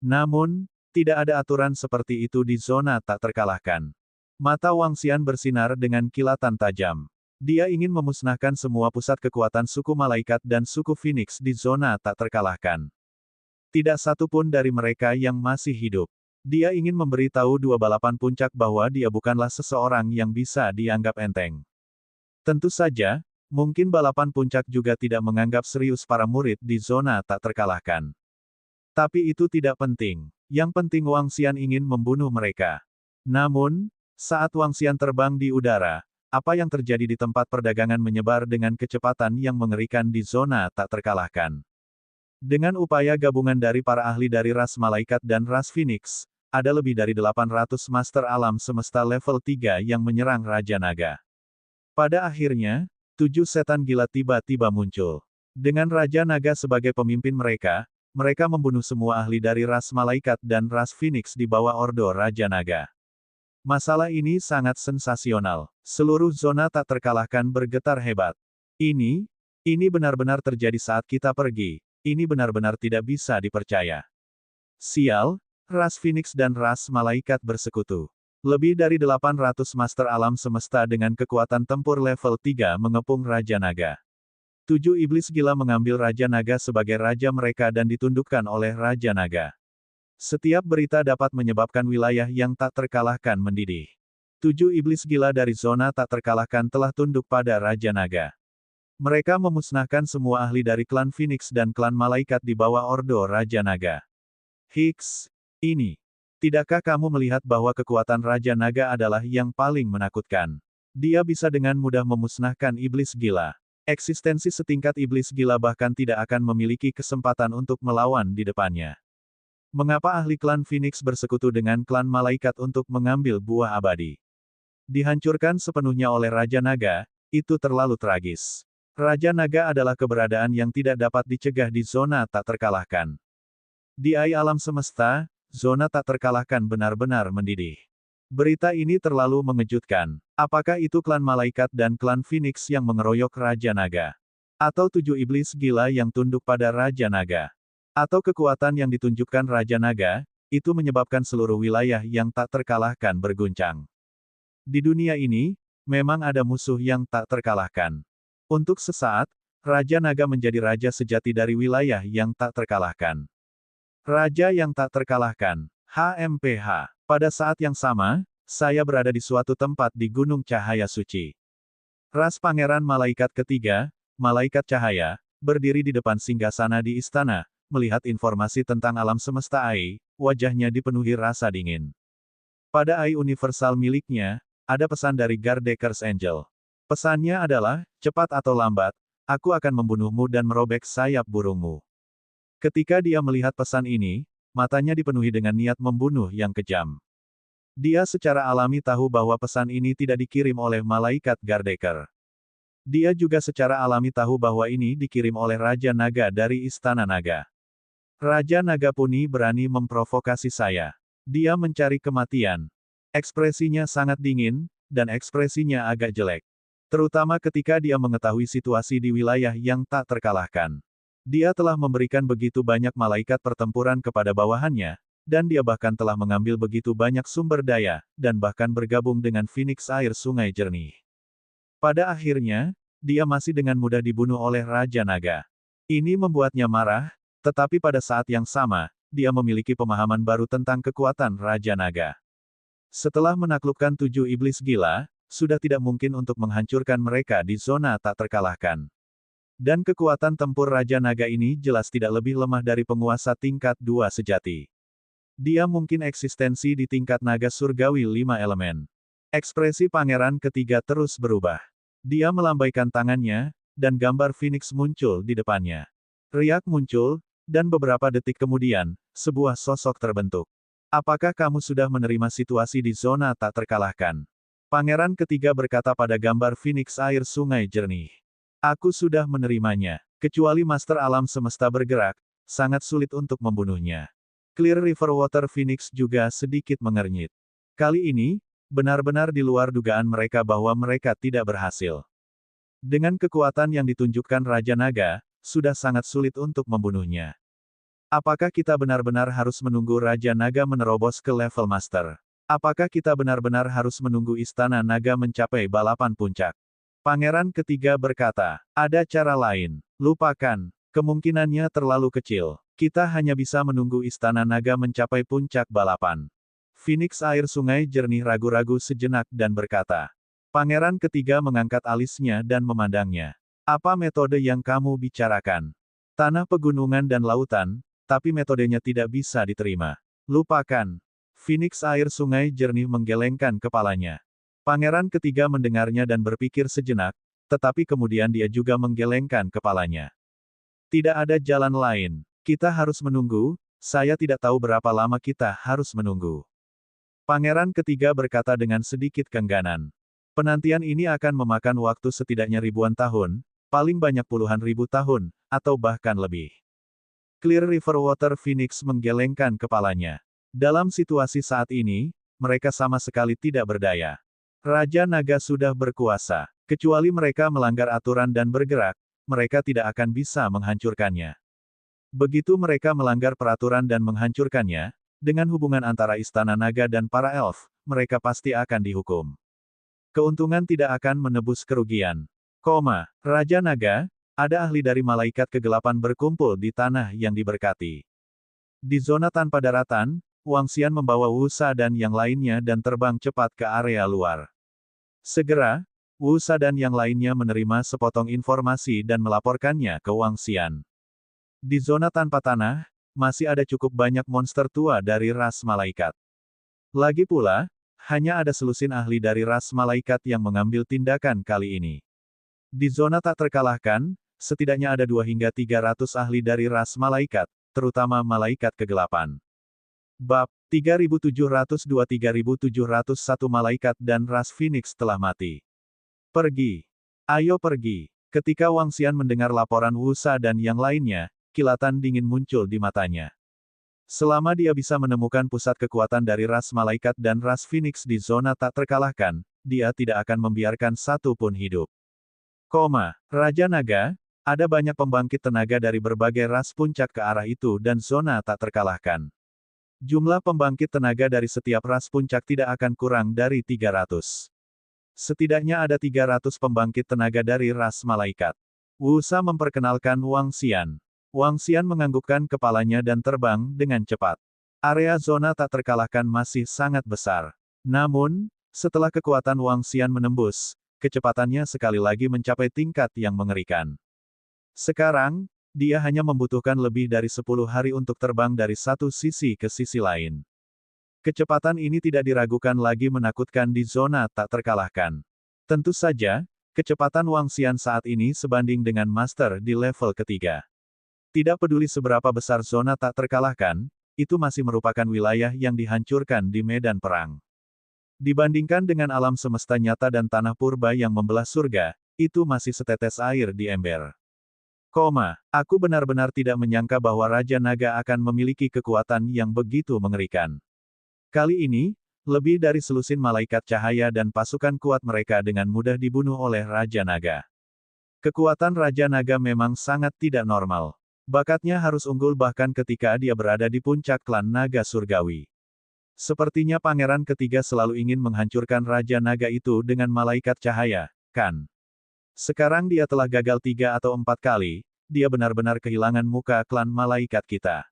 Namun, tidak ada aturan seperti itu di zona tak terkalahkan. Mata Wang Xian bersinar dengan kilatan tajam. Dia ingin memusnahkan semua pusat kekuatan suku malaikat dan suku Phoenix di zona tak terkalahkan. Tidak satu pun dari mereka yang masih hidup. Dia ingin memberitahu dua balapan puncak bahwa dia bukanlah seseorang yang bisa dianggap enteng. Tentu saja, mungkin balapan puncak juga tidak menganggap serius para murid di zona tak terkalahkan. Tapi itu tidak penting. Yang penting Wang Xian ingin membunuh mereka. Namun, saat Wang Xian terbang di udara, apa yang terjadi di tempat perdagangan menyebar dengan kecepatan yang mengerikan di zona tak terkalahkan. Dengan upaya gabungan dari para ahli dari ras malaikat dan ras Phoenix, ada lebih dari 800 master alam semesta level 3 yang menyerang Raja Naga. Pada akhirnya, 7 setan gila tiba-tiba muncul. Dengan Raja Naga sebagai pemimpin mereka, mereka membunuh semua ahli dari ras malaikat dan ras Phoenix di bawah Ordo Raja Naga. Masalah ini sangat sensasional. Seluruh zona tak terkalahkan bergetar hebat. Ini benar-benar terjadi saat kita pergi. Ini benar-benar tidak bisa dipercaya. Sial, ras Phoenix dan ras malaikat bersekutu. Lebih dari 800 master alam semesta dengan kekuatan tempur level 3 mengepung Raja Naga. 7 iblis gila mengambil Raja Naga sebagai raja mereka dan ditundukkan oleh Raja Naga. Setiap berita dapat menyebabkan wilayah yang tak terkalahkan mendidih. 7 iblis gila dari zona tak terkalahkan telah tunduk pada Raja Naga. Mereka memusnahkan semua ahli dari klan Phoenix dan klan malaikat di bawah Ordo Raja Naga. Higgs, ini. Tidakkah kamu melihat bahwa kekuatan Raja Naga adalah yang paling menakutkan? Dia bisa dengan mudah memusnahkan iblis gila. Eksistensi setingkat iblis gila bahkan tidak akan memiliki kesempatan untuk melawan di depannya. Mengapa ahli klan Phoenix bersekutu dengan klan malaikat untuk mengambil buah abadi? Dihancurkan sepenuhnya oleh Raja Naga, itu terlalu tragis. Raja Naga adalah keberadaan yang tidak dapat dicegah di zona tak terkalahkan. Di alam semesta, zona tak terkalahkan benar-benar mendidih. Berita ini terlalu mengejutkan. Apakah itu klan malaikat dan klan Phoenix yang mengeroyok Raja Naga? Atau 7 iblis gila yang tunduk pada Raja Naga? Atau kekuatan yang ditunjukkan Raja Naga, itu menyebabkan seluruh wilayah yang tak terkalahkan berguncang. Di dunia ini, memang ada musuh yang tak terkalahkan. Untuk sesaat, Raja Naga menjadi raja sejati dari wilayah yang tak terkalahkan. Raja yang tak terkalahkan, HMPH. Pada saat yang sama, saya berada di suatu tempat di Gunung Cahaya Suci. Ras Pangeran Malaikat Ketiga, Malaikat Cahaya, berdiri di depan singgasana di istana, melihat informasi tentang alam semesta AI, wajahnya dipenuhi rasa dingin. Pada AI universal miliknya, ada pesan dari Gardeker's Angel. Pesannya adalah, cepat atau lambat, Aku akan membunuhmu dan merobek sayap burungmu. Ketika dia melihat pesan ini, matanya dipenuhi dengan niat membunuh yang kejam. Dia secara alami tahu bahwa pesan ini tidak dikirim oleh malaikat Gardeker. Dia juga secara alami tahu bahwa ini dikirim oleh Raja Naga dari Istana Naga. Raja Naga Puni berani memprovokasi saya. Dia mencari kematian. Ekspresinya sangat dingin, dan ekspresinya agak jelek. Terutama ketika dia mengetahui situasi di wilayah yang tak terkalahkan. Dia telah memberikan begitu banyak malaikat pertempuran kepada bawahannya, dan dia bahkan telah mengambil begitu banyak sumber daya, dan bahkan bergabung dengan Phoenix Air Sungai Jernih. Pada akhirnya, dia masih dengan mudah dibunuh oleh Raja Naga. Ini membuatnya marah, tetapi pada saat yang sama, dia memiliki pemahaman baru tentang kekuatan Raja Naga. Setelah menaklukkan 7 iblis gila, sudah tidak mungkin untuk menghancurkan mereka di zona tak terkalahkan. Dan kekuatan tempur Raja Naga ini jelas tidak lebih lemah dari penguasa tingkat 2 sejati. Dia mungkin eksistensi di tingkat naga surgawi 5 elemen. Ekspresi pangeran ketiga terus berubah. Dia melambaikan tangannya, dan gambar Phoenix muncul di depannya. Riak muncul, dan beberapa detik kemudian, sebuah sosok terbentuk. Apakah kamu sudah menerima situasi di zona tak terkalahkan? Pangeran ketiga berkata pada gambar Phoenix Air Sungai Jernih. Aku sudah menerimanya. Kecuali Master Alam Semesta bergerak, sangat sulit untuk membunuhnya. Clear River Water Phoenix juga sedikit mengernyit. Kali ini, benar-benar di luar dugaan mereka bahwa mereka tidak berhasil. Dengan kekuatan yang ditunjukkan Raja Naga, sudah sangat sulit untuk membunuhnya. Apakah kita benar-benar harus menunggu Raja Naga menerobos ke level Master? Apakah kita benar-benar harus menunggu Istana Naga mencapai balapan puncak? Pangeran ketiga berkata, ada cara lain. Lupakan. Kemungkinannya terlalu kecil. Kita hanya bisa menunggu Istana Naga mencapai puncak balapan. Phoenix Air Sungai Jernih ragu-ragu sejenak dan berkata. Pangeran ketiga mengangkat alisnya dan memandangnya. Apa metode yang kamu bicarakan? Tanah pegunungan dan lautan, tapi metodenya tidak bisa diterima. Lupakan. Phoenix Air Sungai Jernih menggelengkan kepalanya. Pangeran ketiga mendengarnya dan berpikir sejenak, tetapi kemudian dia juga menggelengkan kepalanya. Tidak ada jalan lain. Kita harus menunggu, saya tidak tahu berapa lama kita harus menunggu. Pangeran ketiga berkata dengan sedikit keengganan. Penantian ini akan memakan waktu setidaknya ribuan tahun, paling banyak puluhan ribu tahun, atau bahkan lebih. Clear River Water Phoenix menggelengkan kepalanya. Dalam situasi saat ini, mereka sama sekali tidak berdaya. Raja Naga sudah berkuasa. Kecuali mereka melanggar aturan dan bergerak, mereka tidak akan bisa menghancurkannya. Begitu mereka melanggar peraturan dan menghancurkannya, dengan hubungan antara Istana Naga dan para elf, mereka pasti akan dihukum. Keuntungan tidak akan menebus kerugian. Raja Naga, ada ahli dari malaikat kegelapan berkumpul di tanah yang diberkati. Di zona tanpa daratan, Wang Xian membawa Wu Sa dan yang lainnya dan terbang cepat ke area luar. Segera, Wu Sa dan yang lainnya menerima sepotong informasi dan melaporkannya ke Wang Xian. Di zona tanpa tanah, masih ada cukup banyak monster tua dari ras malaikat. Lagi pula, hanya ada selusin ahli dari ras malaikat yang mengambil tindakan kali ini. Di zona tak terkalahkan, setidaknya ada 2 hingga 300 ahli dari ras malaikat, terutama malaikat kegelapan. Bab 3702-3701 malaikat dan ras Phoenix telah mati. Pergi. Ayo pergi. Ketika Wang Xian mendengar laporan Wu Sa dan yang lainnya, kilatan dingin muncul di matanya. Selama dia bisa menemukan pusat kekuatan dari ras malaikat dan ras Phoenix di zona tak terkalahkan, dia tidak akan membiarkan satu pun hidup. Raja Naga, ada banyak pembangkit tenaga dari berbagai ras puncak ke arah itu dan zona tak terkalahkan. Jumlah pembangkit tenaga dari setiap ras puncak tidak akan kurang dari 300. Setidaknya ada 300 pembangkit tenaga dari ras malaikat. Wu Sa memperkenalkan Wang Xian. Wang Xian menganggukkan kepalanya dan terbang dengan cepat. Area zona tak terkalahkan masih sangat besar. Namun, setelah kekuatan Wang Xian menembus, kecepatannya sekali lagi mencapai tingkat yang mengerikan. Sekarang, dia hanya membutuhkan lebih dari 10 hari untuk terbang dari satu sisi ke sisi lain. Kecepatan ini tidak diragukan lagi menakutkan di zona tak terkalahkan. Tentu saja, Kecepatan Wang Xian saat ini sebanding dengan master di level ketiga. Tidak peduli seberapa besar zona tak terkalahkan, itu masih merupakan wilayah yang dihancurkan di medan perang. Dibandingkan dengan alam semesta nyata dan tanah purba yang membelah surga, itu masih setetes air di ember. Aku benar-benar tidak menyangka bahwa Raja Naga akan memiliki kekuatan yang begitu mengerikan. Kali ini, lebih dari selusin malaikat cahaya dan pasukan kuat mereka dengan mudah dibunuh oleh Raja Naga. Kekuatan Raja Naga memang sangat tidak normal. Bakatnya harus unggul bahkan ketika dia berada di puncak klan naga surgawi. Sepertinya pangeran ketiga selalu ingin menghancurkan Raja Naga itu dengan malaikat cahaya, kan? Sekarang dia telah gagal 3 atau 4 kali, dia benar-benar kehilangan muka klan malaikat kita.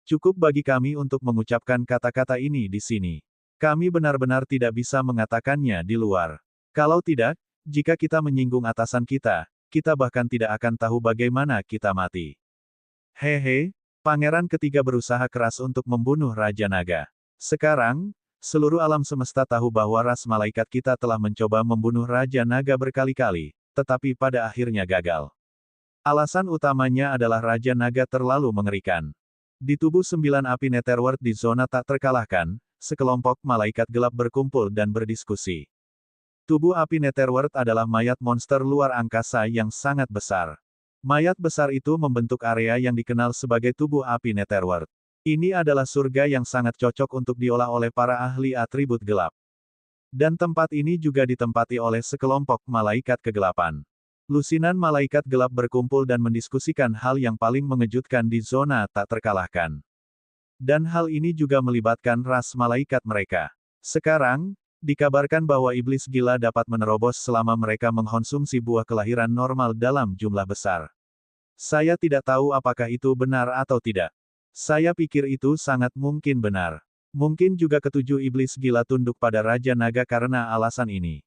Cukup bagi kami untuk mengucapkan kata-kata ini di sini. Kami benar-benar tidak bisa mengatakannya di luar. Kalau tidak, jika kita menyinggung atasan kita, kita bahkan tidak akan tahu bagaimana kita mati. Hehe, pangeran ketiga berusaha keras untuk membunuh Raja Naga. Sekarang, seluruh alam semesta tahu bahwa ras malaikat kita telah mencoba membunuh Raja Naga berkali-kali, tetapi pada akhirnya gagal. Alasan utamanya adalah Raja Naga terlalu mengerikan. Di tubuh 9 api Netherworld di zona tak terkalahkan, sekelompok malaikat gelap berkumpul dan berdiskusi. Tubuh api Netherworld adalah mayat monster luar angkasa yang sangat besar. Mayat besar itu membentuk area yang dikenal sebagai tubuh api Netherworld. Ini adalah surga yang sangat cocok untuk diolah oleh para ahli atribut gelap. Dan tempat ini juga ditempati oleh sekelompok malaikat kegelapan. Lusinan malaikat gelap berkumpul dan mendiskusikan hal yang paling mengejutkan di zona tak terkalahkan. Dan hal ini juga melibatkan ras malaikat mereka. Sekarang, dikabarkan bahwa iblis gila dapat menerobos selama mereka mengkonsumsi buah kelahiran normal dalam jumlah besar. Saya tidak tahu apakah itu benar atau tidak. Saya pikir itu sangat mungkin benar. Mungkin juga ketujuh iblis gila tunduk pada Raja Naga karena alasan ini.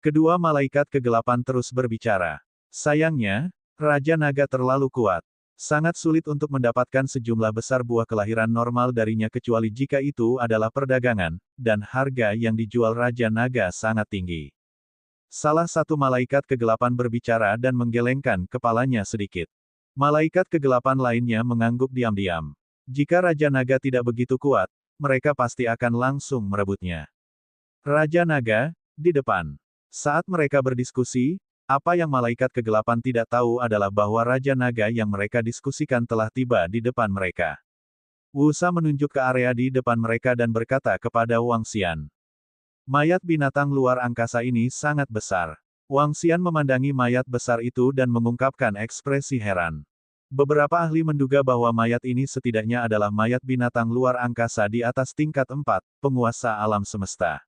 Kedua malaikat kegelapan terus berbicara. Sayangnya, Raja Naga terlalu kuat. Sangat sulit untuk mendapatkan sejumlah besar buah kelahiran normal darinya kecuali jika itu adalah perdagangan, dan harga yang dijual Raja Naga sangat tinggi. Salah satu malaikat kegelapan berbicara dan menggelengkan kepalanya sedikit. Malaikat kegelapan lainnya mengangguk diam-diam. Jika Raja Naga tidak begitu kuat, mereka pasti akan langsung merebutnya. Raja Naga, di depan. Saat mereka berdiskusi, apa yang malaikat kegelapan tidak tahu adalah bahwa Raja Naga yang mereka diskusikan telah tiba di depan mereka. Wusa menunjuk ke area di depan mereka dan berkata kepada Wang Xian. Mayat binatang luar angkasa ini sangat besar. Wang Xian memandangi mayat besar itu dan mengungkapkan ekspresi heran. Beberapa ahli menduga bahwa mayat ini setidaknya adalah mayat binatang luar angkasa di atas tingkat 4, penguasa alam semesta.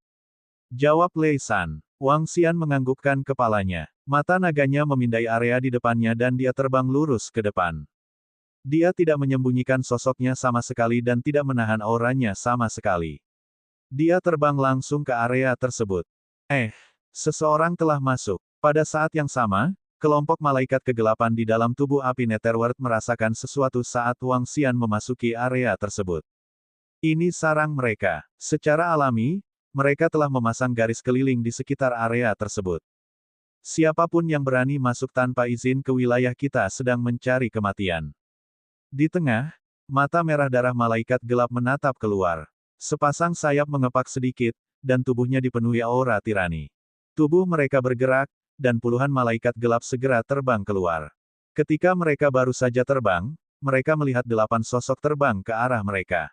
Jawab Lei San. Wang Xian menganggukkan kepalanya. Mata naganya memindai area di depannya dan dia terbang lurus ke depan. Dia tidak menyembunyikan sosoknya sama sekali dan tidak menahan auranya sama sekali. Dia terbang langsung ke area tersebut. Seseorang telah masuk. Pada saat yang sama, kelompok malaikat kegelapan di dalam tubuh api Netherworld merasakan sesuatu saat Wang Xian memasuki area tersebut. Ini sarang mereka. Secara alami, mereka telah memasang garis keliling di sekitar area tersebut. Siapapun yang berani masuk tanpa izin ke wilayah kita sedang mencari kematian. Di tengah, mata merah darah malaikat gelap menatap keluar. Sepasang sayap mengepak sedikit, dan tubuhnya dipenuhi aura tirani. Tubuh mereka bergerak, dan puluhan malaikat gelap segera terbang keluar. Ketika mereka baru saja terbang, mereka melihat 8 sosok terbang ke arah mereka.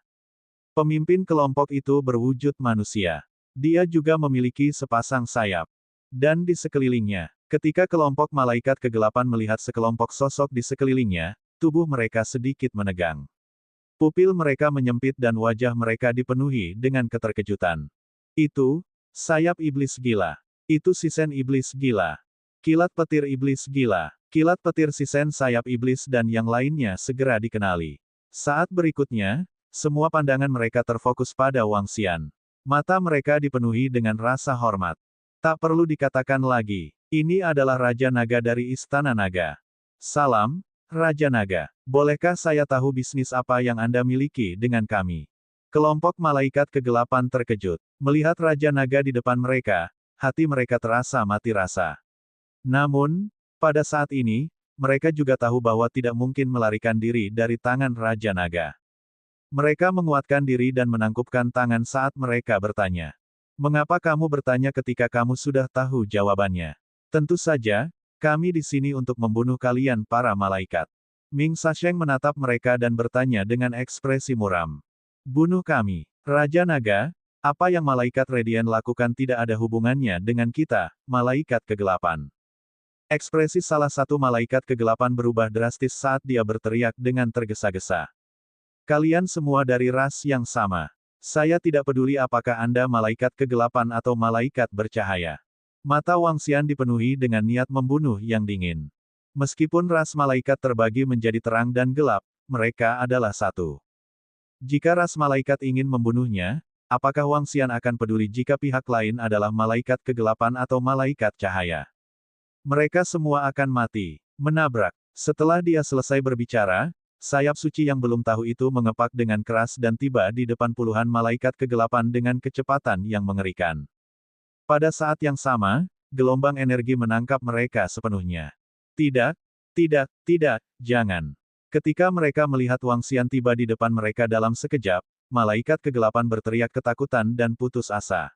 Pemimpin kelompok itu berwujud manusia. Dia juga memiliki sepasang sayap. Dan di sekelilingnya, ketika kelompok malaikat kegelapan melihat sekelompok sosok di sekelilingnya, tubuh mereka sedikit menegang. Pupil mereka menyempit dan wajah mereka dipenuhi dengan keterkejutan. Itu, sayap iblis gila. Itu sisen iblis gila. Kilat petir iblis gila. Kilat petir sisen sayap iblis dan yang lainnya segera dikenali. Saat berikutnya, semua pandangan mereka terfokus pada Wang Xian. Mata mereka dipenuhi dengan rasa hormat. Tak perlu dikatakan lagi, ini adalah Raja Naga dari Istana Naga. Salam, Raja Naga. Bolehkah saya tahu bisnis apa yang Anda miliki dengan kami? Kelompok malaikat kegelapan terkejut. Melihat Raja Naga di depan mereka, hati mereka terasa mati rasa. Namun, pada saat ini, mereka juga tahu bahwa tidak mungkin melarikan diri dari tangan Raja Naga. Mereka menguatkan diri dan menangkupkan tangan saat mereka bertanya. Mengapa kamu bertanya ketika kamu sudah tahu jawabannya? Tentu saja, kami di sini untuk membunuh kalian para malaikat. Ming Sasheng menatap mereka dan bertanya dengan ekspresi muram. Bunuh kami. Raja Naga, apa yang malaikat Radiant lakukan tidak ada hubungannya dengan kita, malaikat kegelapan. Ekspresi salah satu malaikat kegelapan berubah drastis saat dia berteriak dengan tergesa-gesa. Kalian semua dari ras yang sama. Saya tidak peduli apakah Anda malaikat kegelapan atau malaikat bercahaya. Mata Wang Xian dipenuhi dengan niat membunuh yang dingin. Meskipun ras malaikat terbagi menjadi terang dan gelap, mereka adalah satu. Jika ras malaikat ingin membunuhnya, apakah Wang Xian akan peduli jika pihak lain adalah malaikat kegelapan atau malaikat cahaya? Mereka semua akan mati. Menabrak. Setelah dia selesai berbicara, sayap suci yang belum tahu itu mengepak dengan keras dan tiba di depan puluhan malaikat kegelapan dengan kecepatan yang mengerikan. Pada saat yang sama, gelombang energi menangkap mereka sepenuhnya. Tidak, tidak, tidak, jangan. Ketika mereka melihat Wang Xian tiba di depan mereka dalam sekejap, malaikat kegelapan berteriak ketakutan dan putus asa.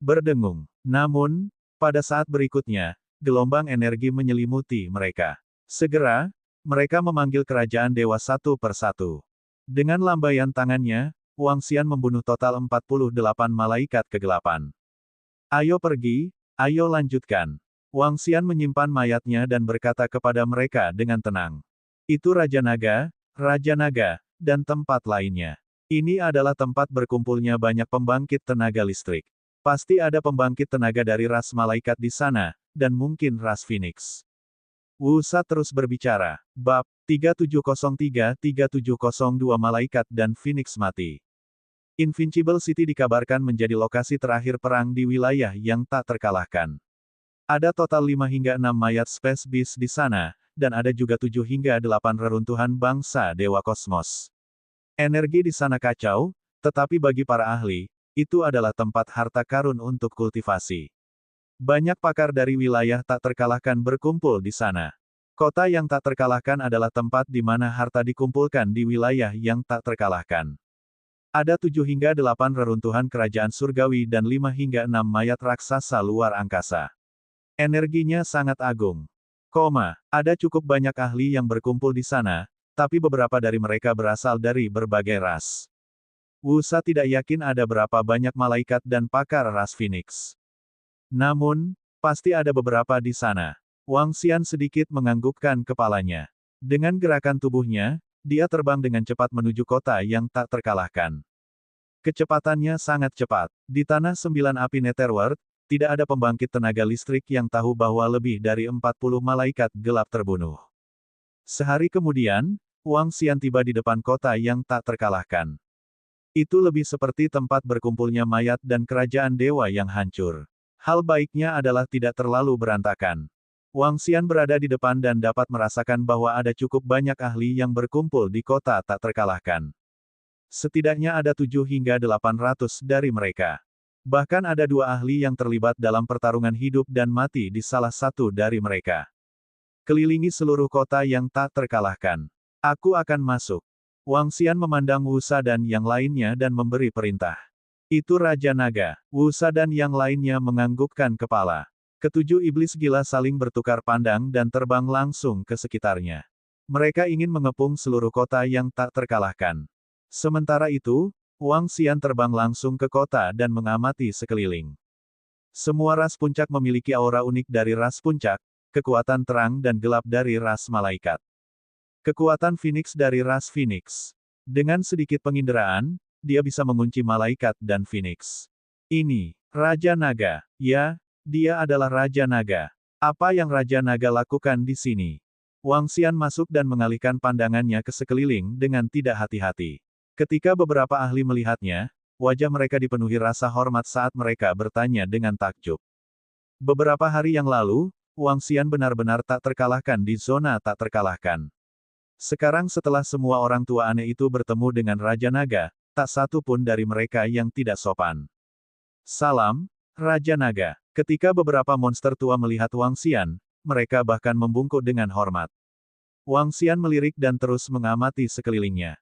Berdengung. Namun, pada saat berikutnya, gelombang energi menyelimuti mereka. Segera, mereka memanggil kerajaan dewa satu per satu. Dengan lambaian tangannya, Wang Xian membunuh total 48 malaikat kegelapan. Ayo pergi, ayo lanjutkan. Wang Xian menyimpan mayatnya dan berkata kepada mereka dengan tenang. Itu Raja Naga, dan tempat lainnya. Ini adalah tempat berkumpulnya banyak pembangkit tenaga listrik. Pasti ada pembangkit tenaga dari ras malaikat di sana, dan mungkin ras Phoenix. Wusa terus berbicara. Bab 3703-3702 Malaikat dan Phoenix mati. Invincible City dikabarkan menjadi lokasi terakhir perang di wilayah yang tak terkalahkan. Ada total 5 hingga 6 mayat Space Beast di sana, dan ada juga 7 hingga 8 reruntuhan bangsa Dewa Kosmos. Energi di sana kacau, tetapi bagi para ahli, itu adalah tempat harta karun untuk kultivasi. Banyak pakar dari wilayah tak terkalahkan berkumpul di sana. Kota yang tak terkalahkan adalah tempat di mana harta dikumpulkan di wilayah yang tak terkalahkan. Ada 7 hingga 8 reruntuhan kerajaan surgawi dan 5 hingga 6 mayat raksasa luar angkasa. Energinya sangat agung. Ada cukup banyak ahli yang berkumpul di sana, tapi beberapa dari mereka berasal dari berbagai ras. Wusa tidak yakin ada berapa banyak malaikat dan pakar ras Phoenix. Namun, pasti ada beberapa di sana. Wang Xian sedikit menganggukkan kepalanya. Dengan gerakan tubuhnya, dia terbang dengan cepat menuju kota yang tak terkalahkan. Kecepatannya sangat cepat. Di tanah 9 api Netherworld, tidak ada pembangkit tenaga listrik yang tahu bahwa lebih dari 40 malaikat gelap terbunuh. Sehari kemudian, Wang Xian tiba di depan kota yang tak terkalahkan. Itu lebih seperti tempat berkumpulnya mayat dan kerajaan dewa yang hancur. Hal baiknya adalah tidak terlalu berantakan. Wang Xian berada di depan dan dapat merasakan bahwa ada cukup banyak ahli yang berkumpul di kota tak terkalahkan. Setidaknya ada 7 hingga 800 dari mereka. Bahkan ada 2 ahli yang terlibat dalam pertarungan hidup dan mati di salah satu dari mereka. Kelilingi seluruh kota yang tak terkalahkan. Aku akan masuk. Wang Xian memandang Wusa dan yang lainnya dan memberi perintah. Itu Raja Naga. Wusa dan yang lainnya menganggukkan kepala. Ketujuh iblis gila saling bertukar pandang dan terbang langsung ke sekitarnya. Mereka ingin mengepung seluruh kota yang tak terkalahkan. Sementara itu, Wang Xian terbang langsung ke kota dan mengamati sekeliling. Semua ras puncak memiliki aura unik dari ras puncak, kekuatan terang dan gelap dari ras malaikat. Kekuatan Phoenix dari ras Phoenix. Dengan sedikit penginderaan, dia bisa mengunci malaikat dan Phoenix. Ini, Raja Naga. Ya, dia adalah Raja Naga. Apa yang Raja Naga lakukan di sini? Wang Xian masuk dan mengalihkan pandangannya ke sekeliling dengan tidak hati-hati. Ketika beberapa ahli melihatnya, wajah mereka dipenuhi rasa hormat saat mereka bertanya dengan takjub. Beberapa hari yang lalu, Wang Xian benar-benar tak terkalahkan di zona tak terkalahkan. Sekarang setelah semua orang tua aneh itu bertemu dengan Raja Naga, tak satu pun dari mereka yang tidak sopan. Salam, Raja Naga. Ketika beberapa monster tua melihat Wang Xian, mereka bahkan membungkuk dengan hormat. Wang Xian melirik dan terus mengamati sekelilingnya.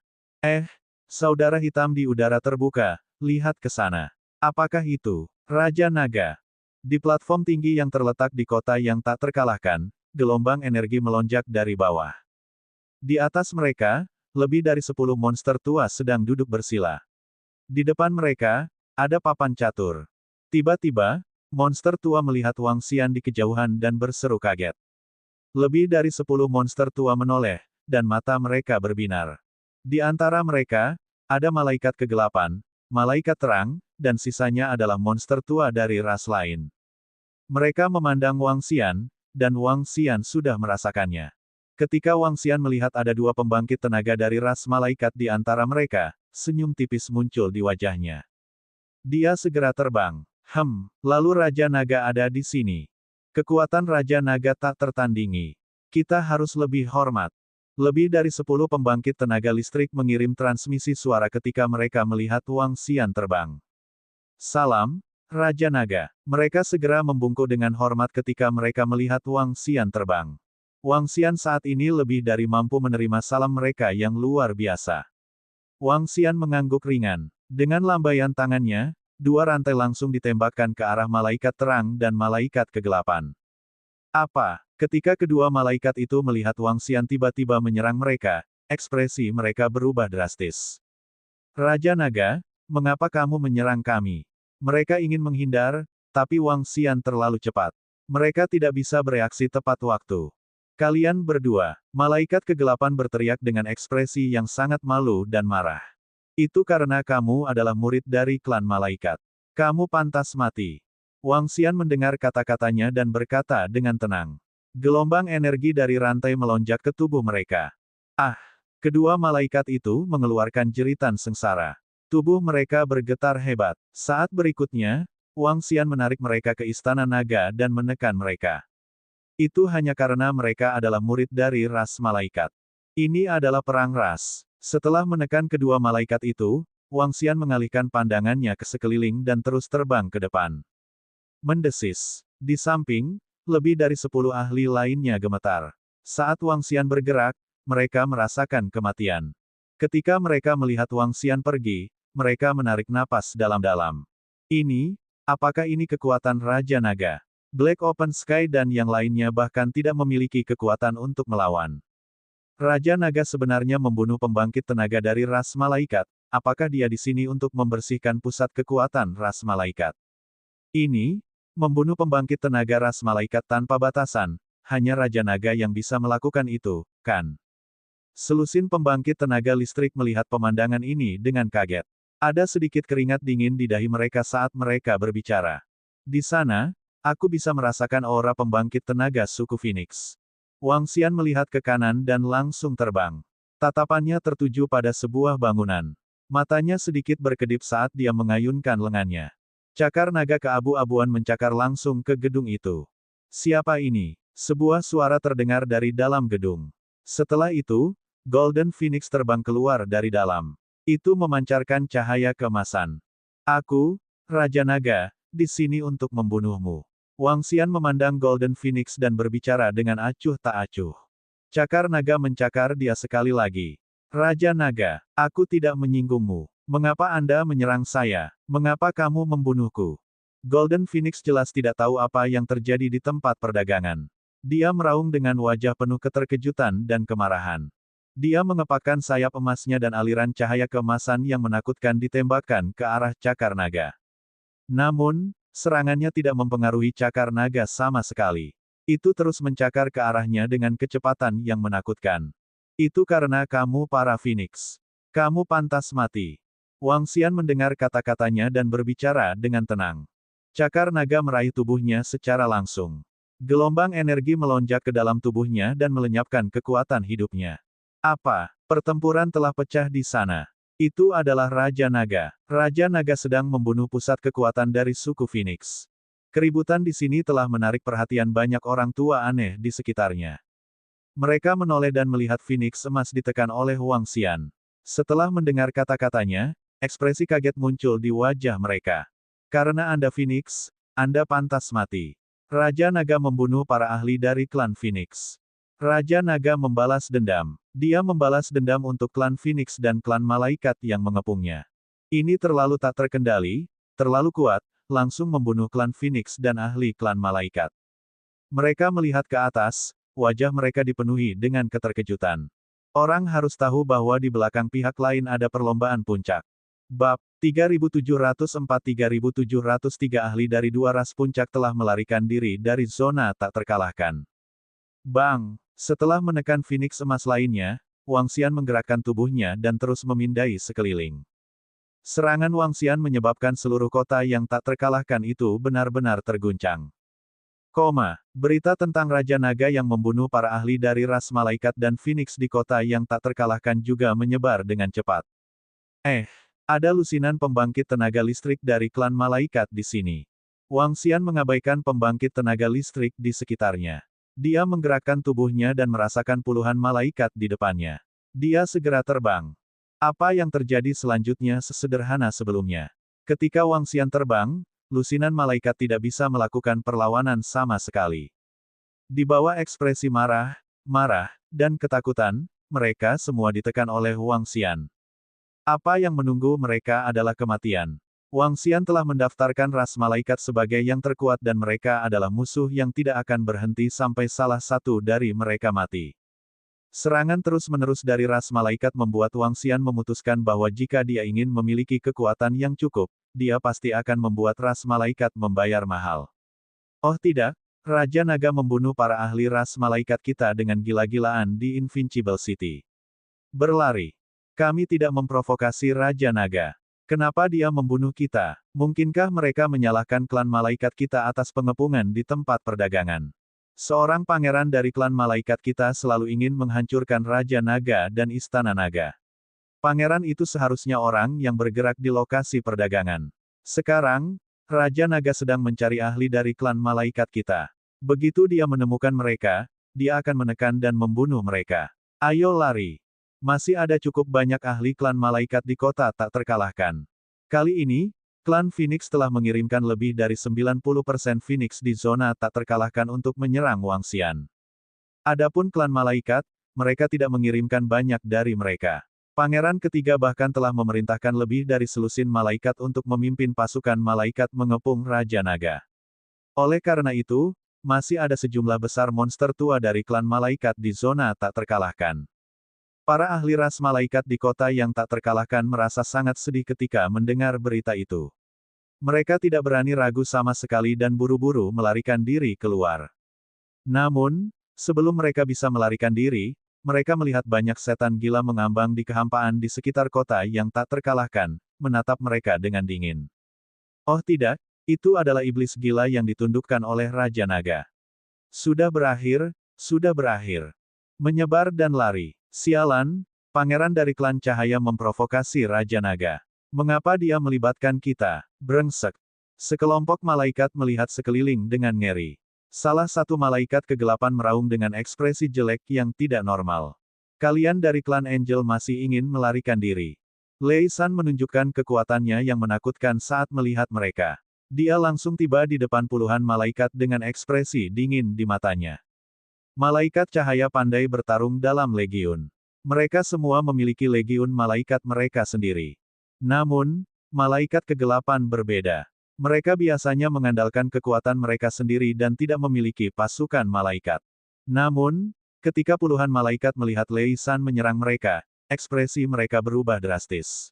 Saudara hitam di udara terbuka, lihat ke sana. Apakah itu Raja Naga? Di platform tinggi yang terletak di kota yang tak terkalahkan, gelombang energi melonjak dari bawah. Di atas mereka, lebih dari 10 monster tua sedang duduk bersila. Di depan mereka, ada papan catur. Tiba-tiba, monster tua melihat Wang Xian di kejauhan dan berseru kaget. Lebih dari 10 monster tua menoleh, dan mata mereka berbinar. Di antara mereka, ada malaikat kegelapan, malaikat terang, dan sisanya adalah monster tua dari ras lain. Mereka memandang Wang Xian, dan Wang Xian sudah merasakannya. Ketika Wang Xian melihat ada 2 pembangkit tenaga dari ras malaikat di antara mereka, senyum tipis muncul di wajahnya. Dia segera terbang. Lalu Raja Naga ada di sini. Kekuatan Raja Naga tak tertandingi. Kita harus lebih hormat. Lebih dari 10 pembangkit tenaga listrik mengirim transmisi suara ketika mereka melihat Wang Xian terbang. Salam, Raja Naga. Mereka segera membungkuk dengan hormat ketika mereka melihat Wang Xian terbang. Wang Xian saat ini lebih dari mampu menerima salam mereka yang luar biasa. Wang Xian mengangguk ringan. Dengan lambaian tangannya, 2 rantai langsung ditembakkan ke arah malaikat terang dan malaikat kegelapan. Ketika kedua malaikat itu melihat Wang Xian tiba-tiba menyerang mereka, ekspresi mereka berubah drastis. Raja Naga, mengapa kamu menyerang kami? Mereka ingin menghindar, tapi Wang Xian terlalu cepat. Mereka tidak bisa bereaksi tepat waktu. Kalian berdua, malaikat kegelapan berteriak dengan ekspresi yang sangat malu dan marah. Itu karena kamu adalah murid dari klan malaikat. Kamu pantas mati. Wang Xian mendengar kata-katanya dan berkata dengan tenang. Gelombang energi dari rantai melonjak ke tubuh mereka. Kedua malaikat itu mengeluarkan jeritan sengsara. Tubuh mereka bergetar hebat. Saat berikutnya, Wang Xian menarik mereka ke Istana Naga dan menekan mereka. Itu hanya karena mereka adalah murid dari ras malaikat. Ini adalah perang ras. Setelah menekan kedua malaikat itu, Wang Xian mengalihkan pandangannya ke sekeliling dan terus terbang ke depan. Mendesis. Di samping, lebih dari 10 ahli lainnya gemetar. Saat Wang Xian bergerak, mereka merasakan kematian. Ketika mereka melihat Wang Xian pergi, mereka menarik napas dalam-dalam. Apakah ini kekuatan Raja Naga? Black Open Sky dan yang lainnya bahkan tidak memiliki kekuatan untuk melawan. Raja Naga sebenarnya membunuh pembangkit tenaga dari ras malaikat. Apakah dia di sini untuk membersihkan pusat kekuatan ras malaikat? Membunuh pembangkit tenaga ras malaikat tanpa batasan, hanya Raja Naga yang bisa melakukan itu, kan? Selusin pembangkit tenaga listrik melihat pemandangan ini dengan kaget. Ada sedikit keringat dingin di dahi mereka saat mereka berbicara. Di sana, aku bisa merasakan aura pembangkit tenaga suku Phoenix. Wang Xian melihat ke kanan dan langsung terbang. Tatapannya tertuju pada sebuah bangunan. Matanya sedikit berkedip saat dia mengayunkan lengannya. Cakar naga keabu-abuan mencakar langsung ke gedung itu. Siapa ini? Sebuah suara terdengar dari dalam gedung. Setelah itu, Golden Phoenix terbang keluar dari dalam. Itu memancarkan cahaya keemasan. Aku, Raja Naga, di sini untuk membunuhmu. Wang Xian memandang Golden Phoenix dan berbicara dengan acuh tak acuh. Cakar naga mencakar dia sekali lagi. Raja Naga, aku tidak menyinggungmu. Mengapa Anda menyerang saya? Mengapa kamu membunuhku? Golden Phoenix jelas tidak tahu apa yang terjadi di tempat perdagangan. Dia meraung dengan wajah penuh keterkejutan dan kemarahan. Dia mengepakkan sayap emasnya dan aliran cahaya keemasan yang menakutkan ditembakkan ke arah cakar naga. Namun, serangannya tidak mempengaruhi cakar naga sama sekali. Itu terus mencakar ke arahnya dengan kecepatan yang menakutkan. Itu karena kamu para Phoenix. Kamu pantas mati. Wang Xian mendengar kata-katanya dan berbicara dengan tenang. Cakar naga meraih tubuhnya secara langsung. Gelombang energi melonjak ke dalam tubuhnya dan melenyapkan kekuatan hidupnya. Pertempuran telah pecah di sana. Itu adalah Raja Naga. Raja Naga sedang membunuh pusat kekuatan dari suku Phoenix. Keributan di sini telah menarik perhatian banyak orang tua aneh di sekitarnya. Mereka menoleh dan melihat Phoenix emas ditekan oleh Wang Xian. Setelah mendengar kata-katanya, ekspresi kaget muncul di wajah mereka. Karena Anda Phoenix, Anda pantas mati. Raja Naga membunuh para ahli dari klan Phoenix. Raja Naga membalas dendam. Dia membalas dendam untuk klan Phoenix dan klan malaikat yang mengepungnya. Ini terlalu tak terkendali, terlalu kuat, langsung membunuh klan Phoenix dan ahli klan malaikat. Mereka melihat ke atas, wajah mereka dipenuhi dengan keterkejutan. Orang harus tahu bahwa di belakang pihak lain ada perlombaan puncak. Bab 3704-3703 ahli dari dua ras puncak telah melarikan diri dari zona tak terkalahkan. Bang! Setelah menekan Phoenix emas lainnya, Wang Xian menggerakkan tubuhnya dan terus memindai sekeliling. Serangan Wang Xian menyebabkan seluruh kota yang tak terkalahkan itu benar-benar terguncang. Berita tentang Raja Naga yang membunuh para ahli dari ras malaikat dan Phoenix di kota yang tak terkalahkan juga menyebar dengan cepat. Ada lusinan pembangkit tenaga listrik dari klan malaikat di sini. Wang Xian mengabaikan pembangkit tenaga listrik di sekitarnya. Dia menggerakkan tubuhnya dan merasakan puluhan malaikat di depannya. Dia segera terbang. Apa yang terjadi selanjutnya sesederhana sebelumnya. Ketika Wang Xian terbang, lusinan malaikat tidak bisa melakukan perlawanan sama sekali. Di bawah ekspresi marah, dan ketakutan, mereka semua ditekan oleh Wang Xian. Apa yang menunggu mereka adalah kematian. Wang Xian telah mendaftarkan ras malaikat sebagai yang terkuat dan mereka adalah musuh yang tidak akan berhenti sampai salah satu dari mereka mati. Serangan terus-menerus dari ras malaikat membuat Wang Xian memutuskan bahwa jika dia ingin memiliki kekuatan yang cukup, dia pasti akan membuat ras malaikat membayar mahal. Oh tidak, Raja Naga membunuh para ahli ras malaikat kita dengan gila-gilaan di Invincible City. Berlari. Kami tidak memprovokasi Raja Naga. Kenapa dia membunuh kita? Mungkinkah mereka menyalahkan klan malaikat kita atas pengepungan di tempat perdagangan? Seorang pangeran dari klan malaikat kita selalu ingin menghancurkan Raja Naga dan Istana Naga. Pangeran itu seharusnya orang yang bergerak di lokasi perdagangan. Sekarang, Raja Naga sedang mencari ahli dari klan malaikat kita. Begitu dia menemukan mereka, dia akan menekan dan membunuh mereka. Ayo lari. Masih ada cukup banyak ahli klan malaikat di kota tak terkalahkan. Kali ini, klan Phoenix telah mengirimkan lebih dari 90% Phoenix di zona tak terkalahkan untuk menyerang Wang Xian. Adapun klan malaikat, mereka tidak mengirimkan banyak dari mereka. Pangeran ketiga bahkan telah memerintahkan lebih dari selusin malaikat untuk memimpin pasukan malaikat mengepung Raja Naga. Oleh karena itu, masih ada sejumlah besar monster tua dari klan malaikat di zona tak terkalahkan. Para ahli ras malaikat di kota yang tak terkalahkan merasa sangat sedih ketika mendengar berita itu. Mereka tidak berani ragu sama sekali dan buru-buru melarikan diri keluar. Namun, sebelum mereka bisa melarikan diri, mereka melihat banyak setan gila mengambang di kehampaan di sekitar kota yang tak terkalahkan, menatap mereka dengan dingin. Oh tidak, itu adalah iblis gila yang ditundukkan oleh Raja Naga. Sudah berakhir, sudah berakhir. Menyebar dan lari. Sialan, pangeran dari klan cahaya memprovokasi Raja Naga. Mengapa dia melibatkan kita? Brengsek. Sekelompok malaikat melihat sekeliling dengan ngeri. Salah satu malaikat kegelapan meraung dengan ekspresi jelek yang tidak normal. Kalian dari klan Angel masih ingin melarikan diri. Lei San menunjukkan kekuatannya yang menakutkan saat melihat mereka. Dia langsung tiba di depan puluhan malaikat dengan ekspresi dingin di matanya. Malaikat cahaya pandai bertarung dalam legiun. Mereka semua memiliki legiun malaikat mereka sendiri. Namun, malaikat kegelapan berbeda. Mereka biasanya mengandalkan kekuatan mereka sendiri dan tidak memiliki pasukan malaikat. Namun, ketika puluhan malaikat melihat Lei San menyerang mereka, ekspresi mereka berubah drastis.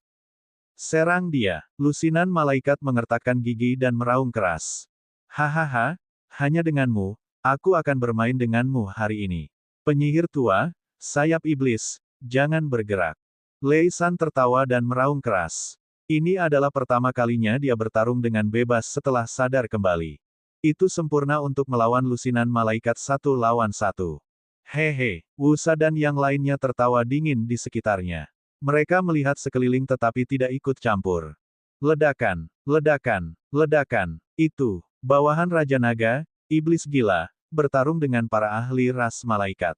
Serang dia. Lusinan malaikat mengertakkan gigi dan meraung keras. Hahaha, hanya denganmu, aku akan bermain denganmu hari ini. Penyihir tua, sayap iblis, jangan bergerak. Lei San tertawa dan meraung keras. Ini adalah pertama kalinya dia bertarung dengan bebas setelah sadar kembali. Itu sempurna untuk melawan lusinan malaikat satu lawan satu. Hehe, Wusa dan yang lainnya tertawa dingin di sekitarnya. Mereka melihat sekeliling tetapi tidak ikut campur. Ledakan, ledakan, ledakan, itu, bawahan Raja Naga, iblis gila, bertarung dengan para ahli ras malaikat.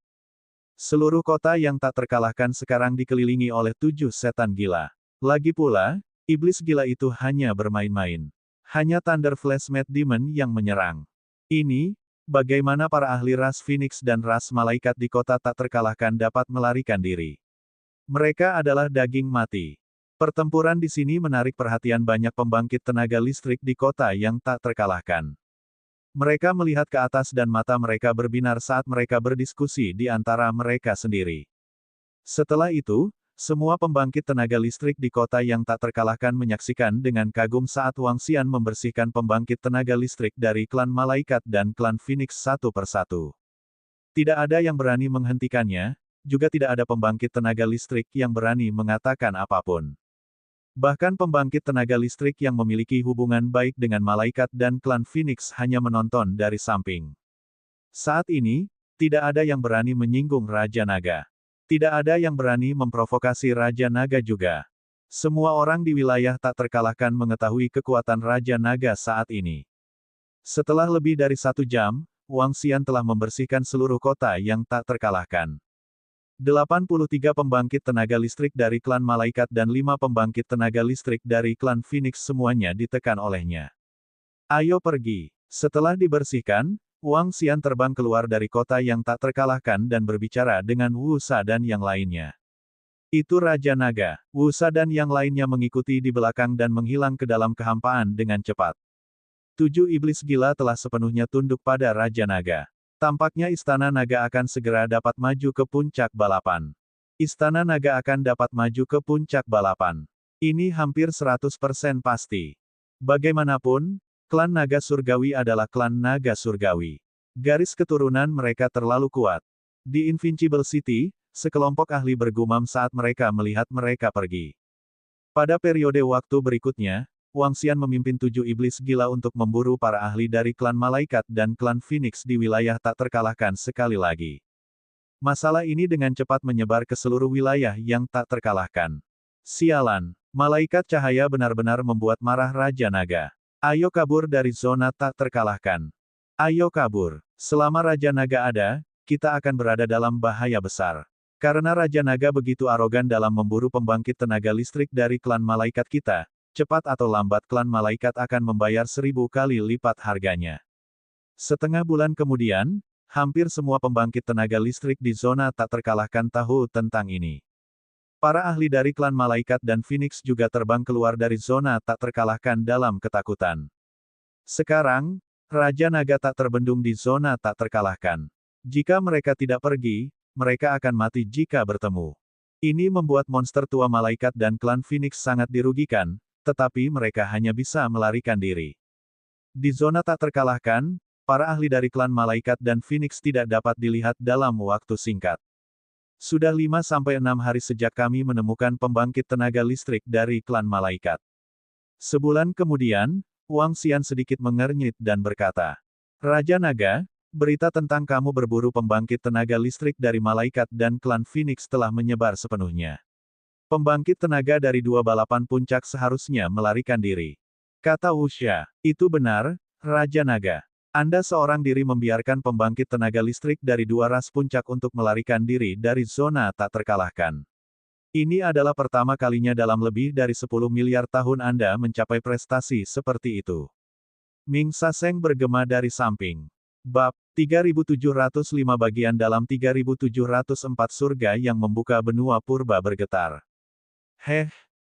Seluruh kota yang tak terkalahkan sekarang dikelilingi oleh 7 setan gila. Lagi pula, iblis gila itu hanya bermain-main. Hanya Thunder Flash Mad Demon yang menyerang. Ini, bagaimana para ahli ras Phoenix dan ras malaikat di kota tak terkalahkan dapat melarikan diri. Mereka adalah daging mati. Pertempuran di sini menarik perhatian banyak pembangkit tenaga listrik di kota yang tak terkalahkan. Mereka melihat ke atas dan mata mereka berbinar saat mereka berdiskusi di antara mereka sendiri. Setelah itu, semua pembangkit tenaga listrik di kota yang tak terkalahkan menyaksikan dengan kagum saat Wang Xian membersihkan pembangkit tenaga listrik dari klan malaikat dan klan Phoenix satu persatu. Tidak ada yang berani menghentikannya, juga tidak ada pembangkit tenaga listrik yang berani mengatakan apapun. Bahkan pembangkit tenaga listrik yang memiliki hubungan baik dengan malaikat dan klan Phoenix hanya menonton dari samping. Saat ini, tidak ada yang berani menyinggung Raja Naga. Tidak ada yang berani memprovokasi Raja Naga juga. Semua orang di wilayah tak terkalahkan mengetahui kekuatan Raja Naga saat ini. Setelah lebih dari 1 jam, Wang Xian telah membersihkan seluruh kota yang tak terkalahkan. 83 pembangkit tenaga listrik dari klan malaikat dan 5 pembangkit tenaga listrik dari klan Phoenix semuanya ditekan olehnya. Ayo pergi. Setelah dibersihkan, Wang Xian terbang keluar dari kota yang tak terkalahkan dan berbicara dengan Wu Sa dan yang lainnya. Itu Raja Naga. Wu Sa dan yang lainnya mengikuti di belakang dan menghilang ke dalam kehampaan dengan cepat. 7 iblis gila telah sepenuhnya tunduk pada Raja Naga. Tampaknya Istana Naga akan segera dapat maju ke puncak balapan. Istana Naga akan dapat maju ke puncak balapan. Ini hampir 100% pasti. Bagaimanapun, klan Naga Surgawi adalah klan Naga Surgawi. Garis keturunan mereka terlalu kuat. Di Invincible City, sekelompok ahli bergumam saat mereka melihat mereka pergi. Pada periode waktu berikutnya, Wang Xian memimpin 7 iblis gila untuk memburu para ahli dari klan malaikat dan klan Phoenix di wilayah tak terkalahkan sekali lagi. Masalah ini dengan cepat menyebar ke seluruh wilayah yang tak terkalahkan. Sialan, malaikat cahaya benar-benar membuat marah Raja Naga. Ayo kabur dari zona tak terkalahkan. Ayo kabur. Selama Raja Naga ada, kita akan berada dalam bahaya besar. Karena Raja Naga begitu arogan dalam memburu pembangkit tenaga listrik dari klan malaikat kita, cepat atau lambat klan malaikat akan membayar 1000 kali lipat harganya. Setengah bulan kemudian, hampir semua pembangkit tenaga listrik di zona tak terkalahkan tahu tentang ini. Para ahli dari klan malaikat dan Phoenix juga terbang keluar dari zona tak terkalahkan dalam ketakutan. Sekarang, Raja Naga tak terbendung di zona tak terkalahkan. Jika mereka tidak pergi, mereka akan mati jika bertemu. Ini membuat monster tua malaikat dan klan Phoenix sangat dirugikan, tetapi mereka hanya bisa melarikan diri. Di zona tak terkalahkan, para ahli dari klan malaikat dan Phoenix tidak dapat dilihat dalam waktu singkat. Sudah 5-6 hari sejak kami menemukan pembangkit tenaga listrik dari klan malaikat. Sebulan kemudian, Wang Xian sedikit mengernyit dan berkata, Raja Naga, berita tentang kamu berburu pembangkit tenaga listrik dari malaikat dan klan Phoenix telah menyebar sepenuhnya. Pembangkit tenaga dari 2 balapan puncak seharusnya melarikan diri. Kata Wuxia, itu benar, Raja Naga. Anda seorang diri membiarkan pembangkit tenaga listrik dari 2 ras puncak untuk melarikan diri dari zona tak terkalahkan. Ini adalah pertama kalinya dalam lebih dari 10 miliar tahun Anda mencapai prestasi seperti itu. Ming Saseng bergema dari samping. Bab 3705 bagian dalam 3704 surga yang membuka benua purba bergetar.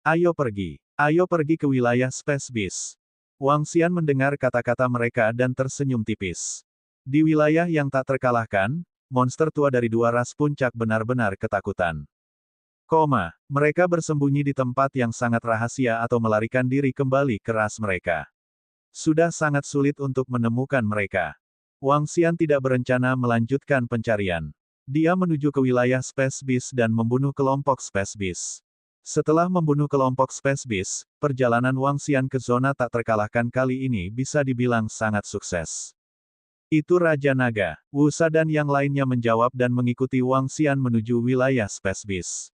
Ayo pergi. Ayo pergi ke wilayah Space Beast. Wang Xian mendengar kata-kata mereka dan tersenyum tipis. Di wilayah yang tak terkalahkan, monster tua dari 2 ras puncak benar-benar ketakutan. Mereka bersembunyi di tempat yang sangat rahasia atau melarikan diri kembali ke ras mereka. Sudah sangat sulit untuk menemukan mereka. Wang Xian tidak berencana melanjutkan pencarian. Dia menuju ke wilayah Space Beast dan membunuh kelompok Space Beast. Setelah membunuh kelompok Space Beast, perjalanan Wang Xian ke zona tak terkalahkan kali ini bisa dibilang sangat sukses. Itu Raja Naga. Wu Sa dan yang lainnya menjawab dan mengikuti Wang Xian menuju wilayah Space Beast.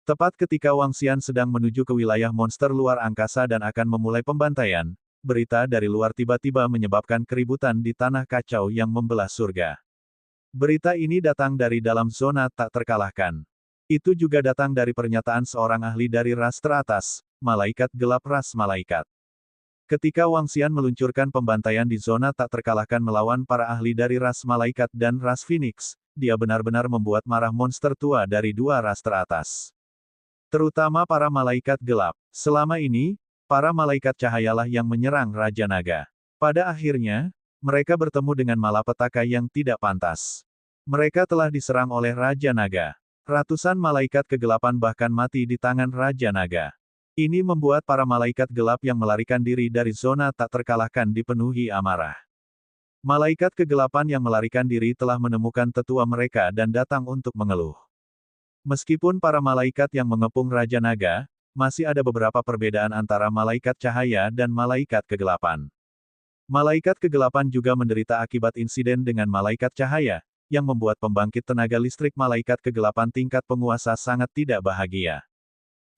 Tepat ketika Wang Xian sedang menuju ke wilayah monster luar angkasa dan akan memulai pembantaian, berita dari luar tiba-tiba menyebabkan keributan di tanah kacau yang membelah surga. Berita ini datang dari dalam zona tak terkalahkan. Itu juga datang dari pernyataan seorang ahli dari ras teratas, malaikat gelap ras malaikat. Ketika Wang Xian meluncurkan pembantaian di zona tak terkalahkan melawan para ahli dari ras malaikat dan ras Phoenix, dia benar-benar membuat marah monster tua dari dua ras teratas. Terutama para malaikat gelap. Selama ini, para malaikat cahayalah yang menyerang Raja Naga. Pada akhirnya, mereka bertemu dengan malapetaka yang tidak pantas. Mereka telah diserang oleh Raja Naga. Ratusan malaikat kegelapan bahkan mati di tangan Raja Naga. Ini membuat para malaikat gelap yang melarikan diri dari zona tak terkalahkan dipenuhi amarah. Malaikat kegelapan yang melarikan diri telah menemukan tetua mereka dan datang untuk mengeluh. Meskipun para malaikat yang mengepung Raja Naga, masih ada beberapa perbedaan antara malaikat cahaya dan malaikat kegelapan. Malaikat kegelapan juga menderita akibat insiden dengan malaikat cahaya, yang membuat pembangkit tenaga listrik malaikat kegelapan tingkat penguasa sangat tidak bahagia.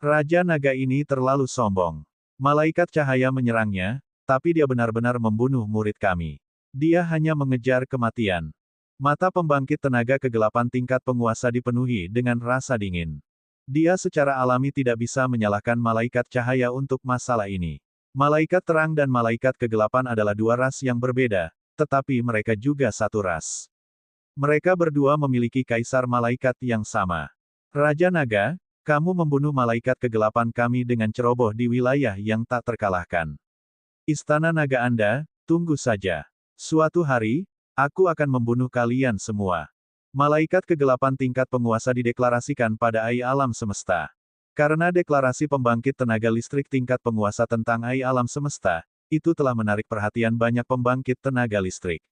Raja Naga ini terlalu sombong. Malaikat cahaya menyerangnya, tapi dia benar-benar membunuh murid kami. Dia hanya mengejar kematian. Mata pembangkit tenaga kegelapan tingkat penguasa dipenuhi dengan rasa dingin. Dia secara alami tidak bisa menyalahkan malaikat cahaya untuk masalah ini. Malaikat terang dan malaikat kegelapan adalah dua ras yang berbeda, tetapi mereka juga satu ras. Mereka berdua memiliki kaisar malaikat yang sama. Raja Naga, kamu membunuh malaikat kegelapan kami dengan ceroboh di wilayah yang tak terkalahkan. Istana naga Anda, tunggu saja. Suatu hari, aku akan membunuh kalian semua. Malaikat kegelapan tingkat penguasa dideklarasikan pada AI alam semesta. Karena deklarasi pembangkit tenaga listrik tingkat penguasa tentang AI alam semesta, itu telah menarik perhatian banyak pembangkit tenaga listrik.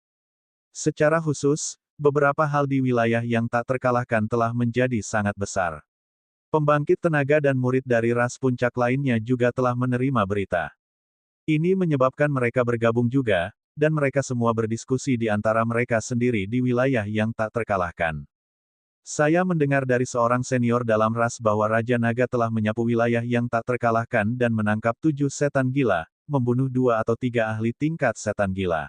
Secara khusus, beberapa hal di wilayah yang tak terkalahkan telah menjadi sangat besar. Pembangkit tenaga dan murid dari ras puncak lainnya juga telah menerima berita. Ini menyebabkan mereka bergabung juga, dan mereka semua berdiskusi di antara mereka sendiri di wilayah yang tak terkalahkan. Saya mendengar dari seorang senior dalam ras bahwa Raja Naga telah menyapu wilayah yang tak terkalahkan dan menangkap 7 setan gila, membunuh 2 atau 3 ahli tingkat setan gila.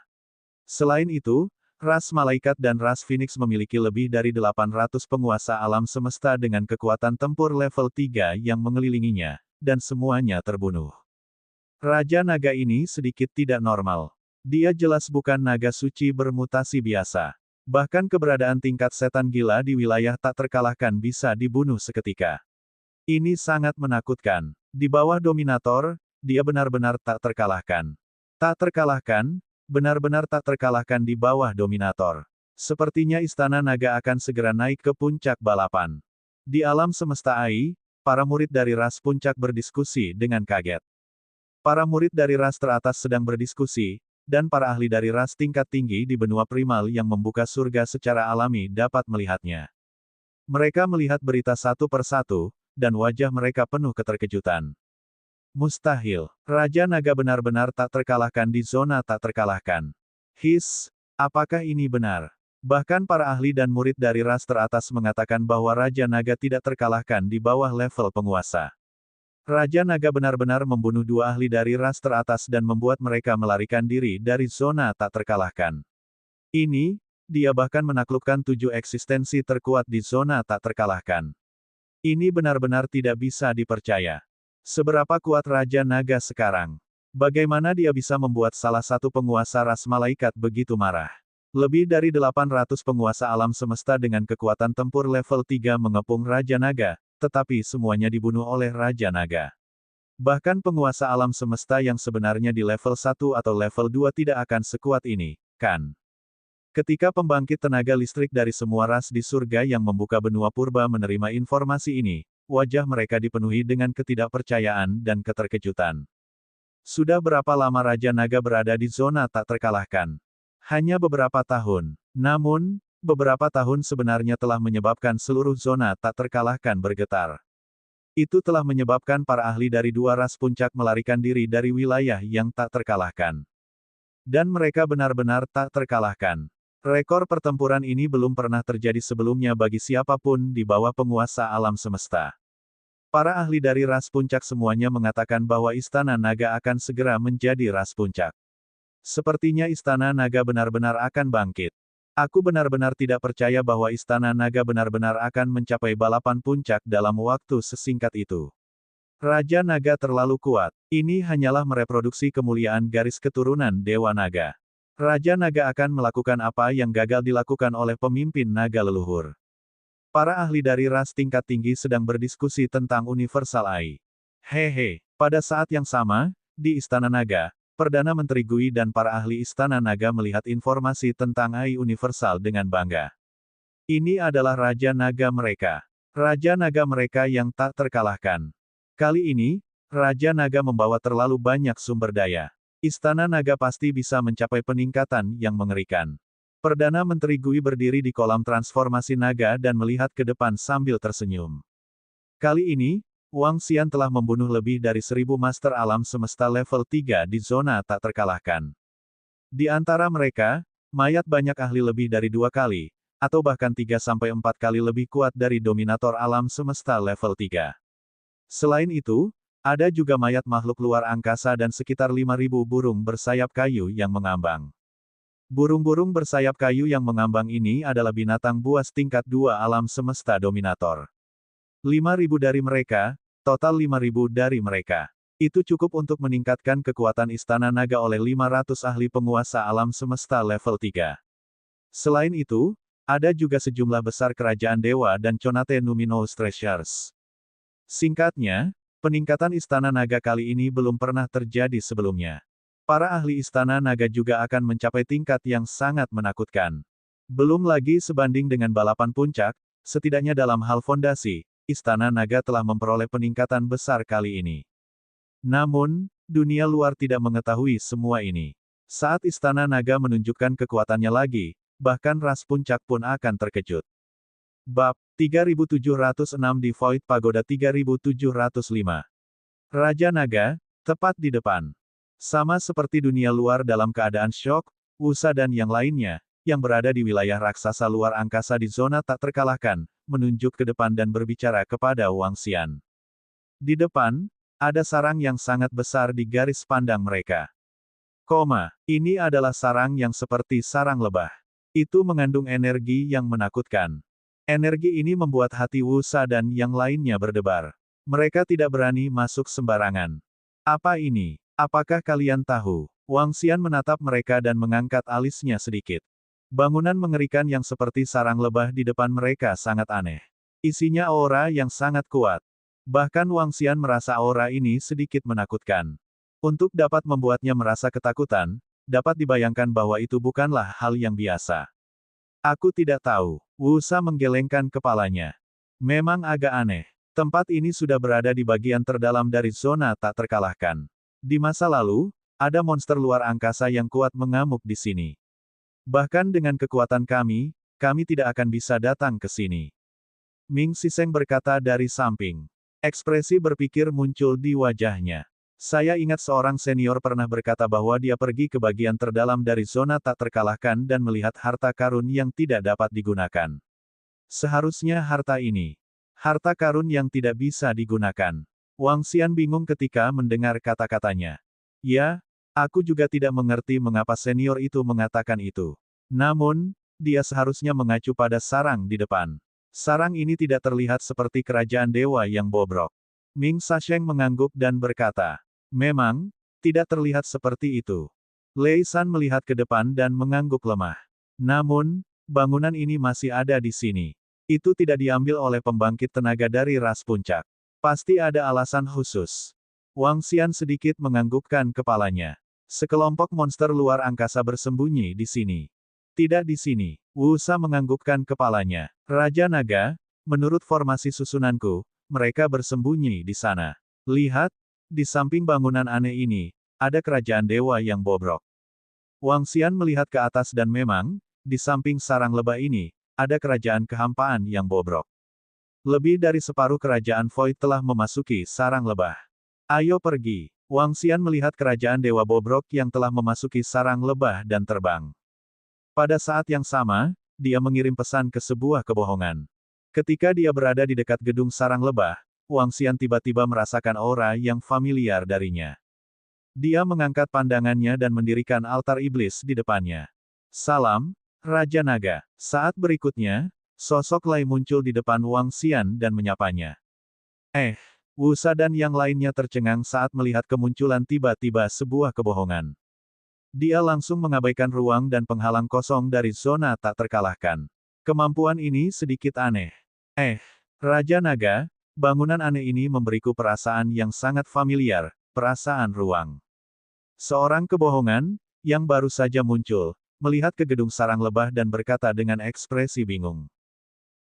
Selain itu, ras malaikat dan ras Phoenix memiliki lebih dari 800 penguasa alam semesta dengan kekuatan tempur level 3 yang mengelilinginya, dan semuanya terbunuh. Raja Naga ini sedikit tidak normal. Dia jelas bukan naga suci bermutasi biasa. Bahkan keberadaan tingkat setan gila di wilayah tak terkalahkan bisa dibunuh seketika. Ini sangat menakutkan. Di bawah Dominator, dia benar-benar tak terkalahkan. Tak terkalahkan, benar-benar tak terkalahkan di bawah Dominator. Sepertinya Istana Naga akan segera naik ke puncak balapan. Di alam semesta AI, para murid dari ras puncak berdiskusi dengan kaget. Para murid dari ras teratas sedang berdiskusi, dan para ahli dari ras tingkat tinggi di benua primal yang membuka surga secara alami dapat melihatnya. Mereka melihat berita satu persatu, dan wajah mereka penuh keterkejutan. Mustahil. Raja Naga benar-benar tak terkalahkan di zona tak terkalahkan. Apakah ini benar? Bahkan para ahli dan murid dari ras teratas mengatakan bahwa Raja Naga tidak terkalahkan di bawah level penguasa. Raja Naga benar-benar membunuh 2 ahli dari ras teratas dan membuat mereka melarikan diri dari zona tak terkalahkan. Dia bahkan menaklukkan 7 eksistensi terkuat di zona tak terkalahkan. Ini benar-benar tidak bisa dipercaya. Seberapa kuat Raja Naga sekarang? Bagaimana dia bisa membuat salah satu penguasa ras malaikat begitu marah? Lebih dari 800 penguasa alam semesta dengan kekuatan tempur level 3 mengepung Raja Naga, tetapi semuanya dibunuh oleh Raja Naga. Bahkan penguasa alam semesta yang sebenarnya di level 1 atau level 2 tidak akan sekuat ini, kan? Ketika pembangkit tenaga listrik dari semua ras di surga yang membuka benua purba menerima informasi ini, wajah mereka dipenuhi dengan ketidakpercayaan dan keterkejutan. Sudah berapa lama Raja Naga berada di zona tak terkalahkan? Hanya beberapa tahun. Namun, beberapa tahun sebenarnya telah menyebabkan seluruh zona tak terkalahkan bergetar. Itu telah menyebabkan para ahli dari 2 ras puncak melarikan diri dari wilayah yang tak terkalahkan. Dan mereka benar-benar tak terkalahkan. Rekor pertempuran ini belum pernah terjadi sebelumnya bagi siapapun di bawah penguasa alam semesta. Para ahli dari ras puncak semuanya mengatakan bahwa Istana Naga akan segera menjadi ras puncak. Sepertinya Istana Naga benar-benar akan bangkit. Aku benar-benar tidak percaya bahwa Istana Naga benar-benar akan mencapai balapan puncak dalam waktu sesingkat itu. Raja Naga terlalu kuat. Ini hanyalah mereproduksi kemuliaan garis keturunan Dewa Naga. Raja Naga akan melakukan apa yang gagal dilakukan oleh pemimpin naga leluhur. Para ahli dari ras tingkat tinggi sedang berdiskusi tentang Universal AI. Hehe, pada saat yang sama, di Istana Naga, Perdana Menteri Gui dan para ahli Istana Naga melihat informasi tentang AI Universal dengan bangga. Ini adalah Raja Naga mereka. Raja Naga mereka yang tak terkalahkan. Kali ini, Raja Naga membawa terlalu banyak sumber daya. Istana Naga pasti bisa mencapai peningkatan yang mengerikan. Perdana Menteri Gui berdiri di kolam transformasi naga dan melihat ke depan sambil tersenyum. Kali ini, Wang Xian telah membunuh lebih dari 1000 master alam semesta level 3 di zona tak terkalahkan. Di antara mereka, mayat banyak ahli lebih dari 2 kali, atau bahkan 3-4 kali lebih kuat dari dominator alam semesta level 3. Selain itu, ada juga mayat makhluk luar angkasa dan sekitar 5.000 burung bersayap kayu yang mengambang. Burung-burung bersayap kayu yang mengambang ini adalah binatang buas tingkat 2 alam semesta dominator. 5.000 dari mereka, total 5.000 dari mereka. Itu cukup untuk meningkatkan kekuatan Istana Naga oleh 500 ahli penguasa alam semesta level 3. Selain itu, ada juga sejumlah besar kerajaan dewa dan Conate Numinous Treasures. Singkatnya, peningkatan Istana Naga kali ini belum pernah terjadi sebelumnya. Para ahli Istana Naga juga akan mencapai tingkat yang sangat menakutkan. Belum lagi sebanding dengan balapan puncak, setidaknya dalam hal fondasi, Istana Naga telah memperoleh peningkatan besar kali ini. Namun, dunia luar tidak mengetahui semua ini. Saat Istana Naga menunjukkan kekuatannya lagi, bahkan ras puncak pun akan terkejut. Bab 3706 di Void Pagoda 3705. Raja Naga, tepat di depan. Sama seperti dunia luar dalam keadaan syok, Wusa dan yang lainnya, yang berada di wilayah raksasa luar angkasa di zona tak terkalahkan, menunjuk ke depan dan berbicara kepada Wang Xian. Di depan, ada sarang yang sangat besar di garis pandang mereka. Ini adalah sarang yang seperti sarang lebah. Itu mengandung energi yang menakutkan. Energi ini membuat hati Wusa dan yang lainnya berdebar. Mereka tidak berani masuk sembarangan. Apa ini? Apakah kalian tahu? Wang Xian menatap mereka dan mengangkat alisnya sedikit. Bangunan mengerikan yang seperti sarang lebah di depan mereka sangat aneh. Isinya aura yang sangat kuat. Bahkan Wang Xian merasa aura ini sedikit menakutkan. Untuk dapat membuatnya merasa ketakutan, dapat dibayangkan bahwa itu bukanlah hal yang biasa. Aku tidak tahu. Wusa menggelengkan kepalanya. Memang agak aneh. Tempat ini sudah berada di bagian terdalam dari zona tak terkalahkan. Di masa lalu, ada monster luar angkasa yang kuat mengamuk di sini. Bahkan dengan kekuatan kami tidak akan bisa datang ke sini. Ming Siseng berkata dari samping. Ekspresi berpikir muncul di wajahnya. Saya ingat seorang senior pernah berkata bahwa dia pergi ke bagian terdalam dari zona tak terkalahkan dan melihat harta karun yang tidak dapat digunakan. Seharusnya harta ini. Harta karun yang tidak bisa digunakan. Wang Xian bingung ketika mendengar kata-katanya. Ya, aku juga tidak mengerti mengapa senior itu mengatakan itu. Namun, dia seharusnya mengacu pada sarang di depan. Sarang ini tidak terlihat seperti kerajaan dewa yang bobrok. Ming Sasheng mengangguk dan berkata, memang, tidak terlihat seperti itu. Lei San melihat ke depan dan mengangguk lemah. Namun, bangunan ini masih ada di sini. Itu tidak diambil oleh pembangkit tenaga dari ras puncak. Pasti ada alasan khusus. Wang Xian sedikit menganggukkan kepalanya. Sekelompok monster luar angkasa bersembunyi di sini. Tidak di sini. Wusa menganggukkan kepalanya. Raja Naga, menurut formasi susunanku, mereka bersembunyi di sana. Lihat, di samping bangunan aneh ini, ada kerajaan dewa yang bobrok. Wang Xian melihat ke atas dan memang, di samping sarang lebah ini, ada kerajaan kehampaan yang bobrok. Lebih dari separuh kerajaan Void telah memasuki sarang lebah. Ayo pergi. Wang Xian melihat kerajaan dewa bobrok yang telah memasuki sarang lebah dan terbang. Pada saat yang sama, dia mengirim pesan ke sebuah kebohongan. Ketika dia berada di dekat gedung sarang lebah, Wang Xian tiba-tiba merasakan aura yang familiar darinya. Dia mengangkat pandangannya dan mendirikan altar iblis di depannya. Salam, Raja Naga. Saat berikutnya, sosok Lai muncul di depan Wang Xian dan menyapanya. Wusa dan yang lainnya tercengang saat melihat kemunculan tiba-tiba sebuah kebohongan. Dia langsung mengabaikan ruang dan penghalang kosong dari zona tak terkalahkan. Kemampuan ini sedikit aneh. Raja Naga, bangunan aneh ini memberiku perasaan yang sangat familiar, perasaan ruang. Seorang kebohongan, yang baru saja muncul, melihat ke gedung sarang lebah dan berkata dengan ekspresi bingung.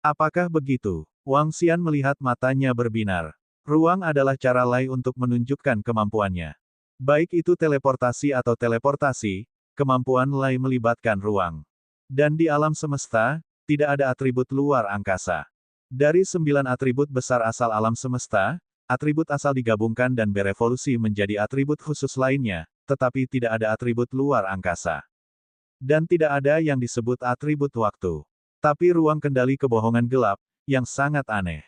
Apakah begitu? Wang Xian melihat matanya berbinar. Ruang adalah cara Lai untuk menunjukkan kemampuannya. Baik itu teleportasi atau teleportasi, kemampuan Lai melibatkan ruang. Dan di alam semesta, tidak ada atribut luar angkasa. Dari 9 atribut besar asal alam semesta, atribut asal digabungkan dan berevolusi menjadi atribut khusus lainnya, tetapi tidak ada atribut luar angkasa. Dan tidak ada yang disebut atribut waktu. Tapi ruang kendali kebohongan gelap, yang sangat aneh.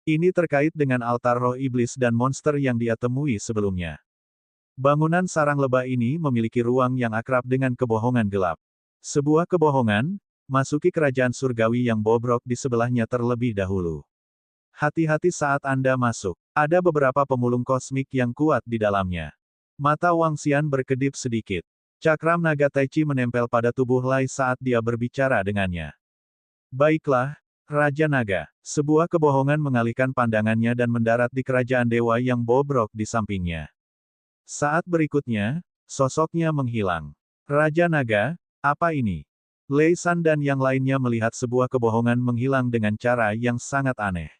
Ini terkait dengan altar roh iblis dan monster yang dia temui sebelumnya. Bangunan sarang lebah ini memiliki ruang yang akrab dengan kebohongan gelap. Sebuah kebohongan, masuki kerajaan surgawi yang bobrok di sebelahnya terlebih dahulu. Hati-hati saat Anda masuk. Ada beberapa pemulung kosmik yang kuat di dalamnya. Mata Wang Xian berkedip sedikit. Cakram naga Tai Chi menempel pada tubuh Lai saat dia berbicara dengannya. Baiklah, Raja Naga. Sebuah kebohongan mengalihkan pandangannya dan mendarat di kerajaan dewa yang bobrok di sampingnya. Saat berikutnya, sosoknya menghilang. Raja Naga, apa ini? Lei San dan yang lainnya melihat sebuah kebohongan menghilang dengan cara yang sangat aneh.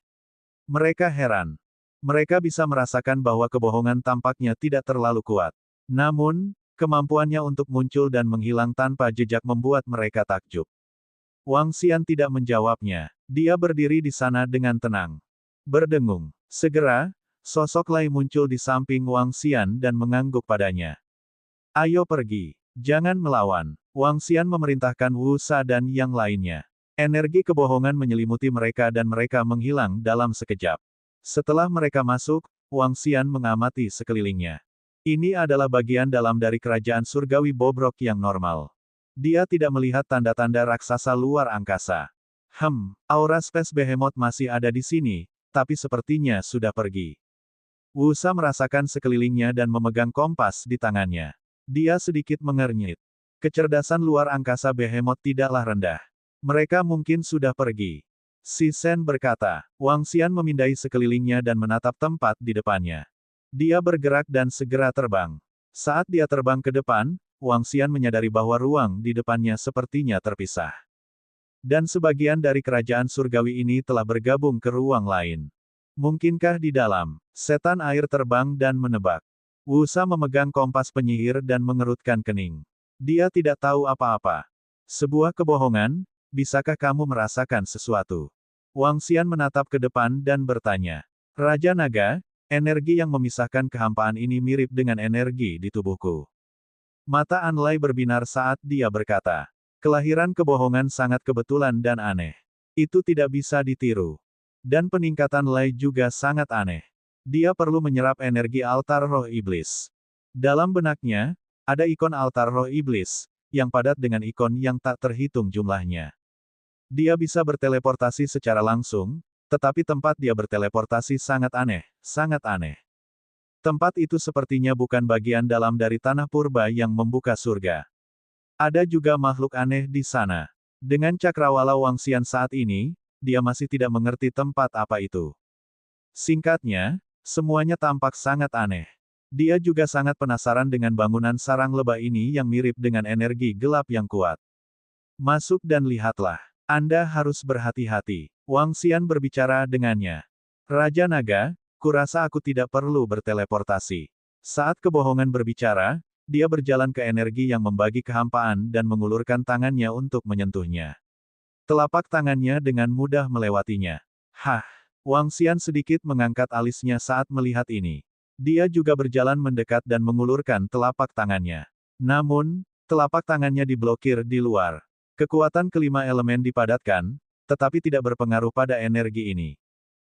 Mereka heran. Mereka bisa merasakan bahwa kebohongan tampaknya tidak terlalu kuat. Namun, kemampuannya untuk muncul dan menghilang tanpa jejak membuat mereka takjub. Wang Xian tidak menjawabnya. Dia berdiri di sana dengan tenang. Berdengung. Segera, sosok Lai muncul di samping Wang Xian dan mengangguk padanya. Ayo pergi. Jangan melawan. Wang Xian memerintahkan Wu Sa dan yang lainnya. Energi kebohongan menyelimuti mereka dan mereka menghilang dalam sekejap. Setelah mereka masuk, Wang Xian mengamati sekelilingnya. Ini adalah bagian dalam dari kerajaan surgawi bobrok yang normal. Dia tidak melihat tanda-tanda raksasa luar angkasa. Aura Space Behemoth masih ada di sini, tapi sepertinya sudah pergi. Wu Sa merasakan sekelilingnya dan memegang kompas di tangannya. Dia sedikit mengernyit. Kecerdasan luar angkasa Behemoth tidaklah rendah. Mereka mungkin sudah pergi. Si Sen berkata. Wang Xian memindai sekelilingnya dan menatap tempat di depannya. Dia bergerak dan segera terbang. Saat dia terbang ke depan, Wang Xian menyadari bahwa ruang di depannya sepertinya terpisah. Dan sebagian dari kerajaan surgawi ini telah bergabung ke ruang lain. Mungkinkah di dalam, setan air terbang dan menebak? Wu Sa memegang kompas penyihir dan mengerutkan kening. Dia tidak tahu apa-apa. Sebuah kebohongan, bisakah kamu merasakan sesuatu? Wang Xian menatap ke depan dan bertanya. Raja Naga, energi yang memisahkan kehampaan ini mirip dengan energi di tubuhku. Mata An Lai berbinar saat dia berkata. Kelahiran kebohongan sangat kebetulan dan aneh. Itu tidak bisa ditiru. Dan peningkatan Lai juga sangat aneh. Dia perlu menyerap energi altar roh iblis. Dalam benaknya, ada ikon altar roh iblis, yang padat dengan ikon yang tak terhitung jumlahnya. Dia bisa berteleportasi secara langsung, tetapi tempat dia berteleportasi sangat aneh, sangat aneh. Tempat itu sepertinya bukan bagian dalam dari tanah purba yang membuka surga. Ada juga makhluk aneh di sana. Dengan cakrawala Wang Xian saat ini, dia masih tidak mengerti tempat apa itu. Singkatnya, semuanya tampak sangat aneh. Dia juga sangat penasaran dengan bangunan sarang lebah ini yang mirip dengan energi gelap yang kuat. Masuk dan lihatlah. Anda harus berhati-hati. Wang Xian berbicara dengannya. Raja Naga, kurasa aku tidak perlu berteleportasi. Saat kebohongan berbicara, dia berjalan ke energi yang membagi kehampaan dan mengulurkan tangannya untuk menyentuhnya. Telapak tangannya dengan mudah melewatinya. Wang Xian sedikit mengangkat alisnya saat melihat ini. Dia juga berjalan mendekat dan mengulurkan telapak tangannya. Namun, telapak tangannya diblokir di luar. Kekuatan kelima elemen dipadatkan, tetapi tidak berpengaruh pada energi ini.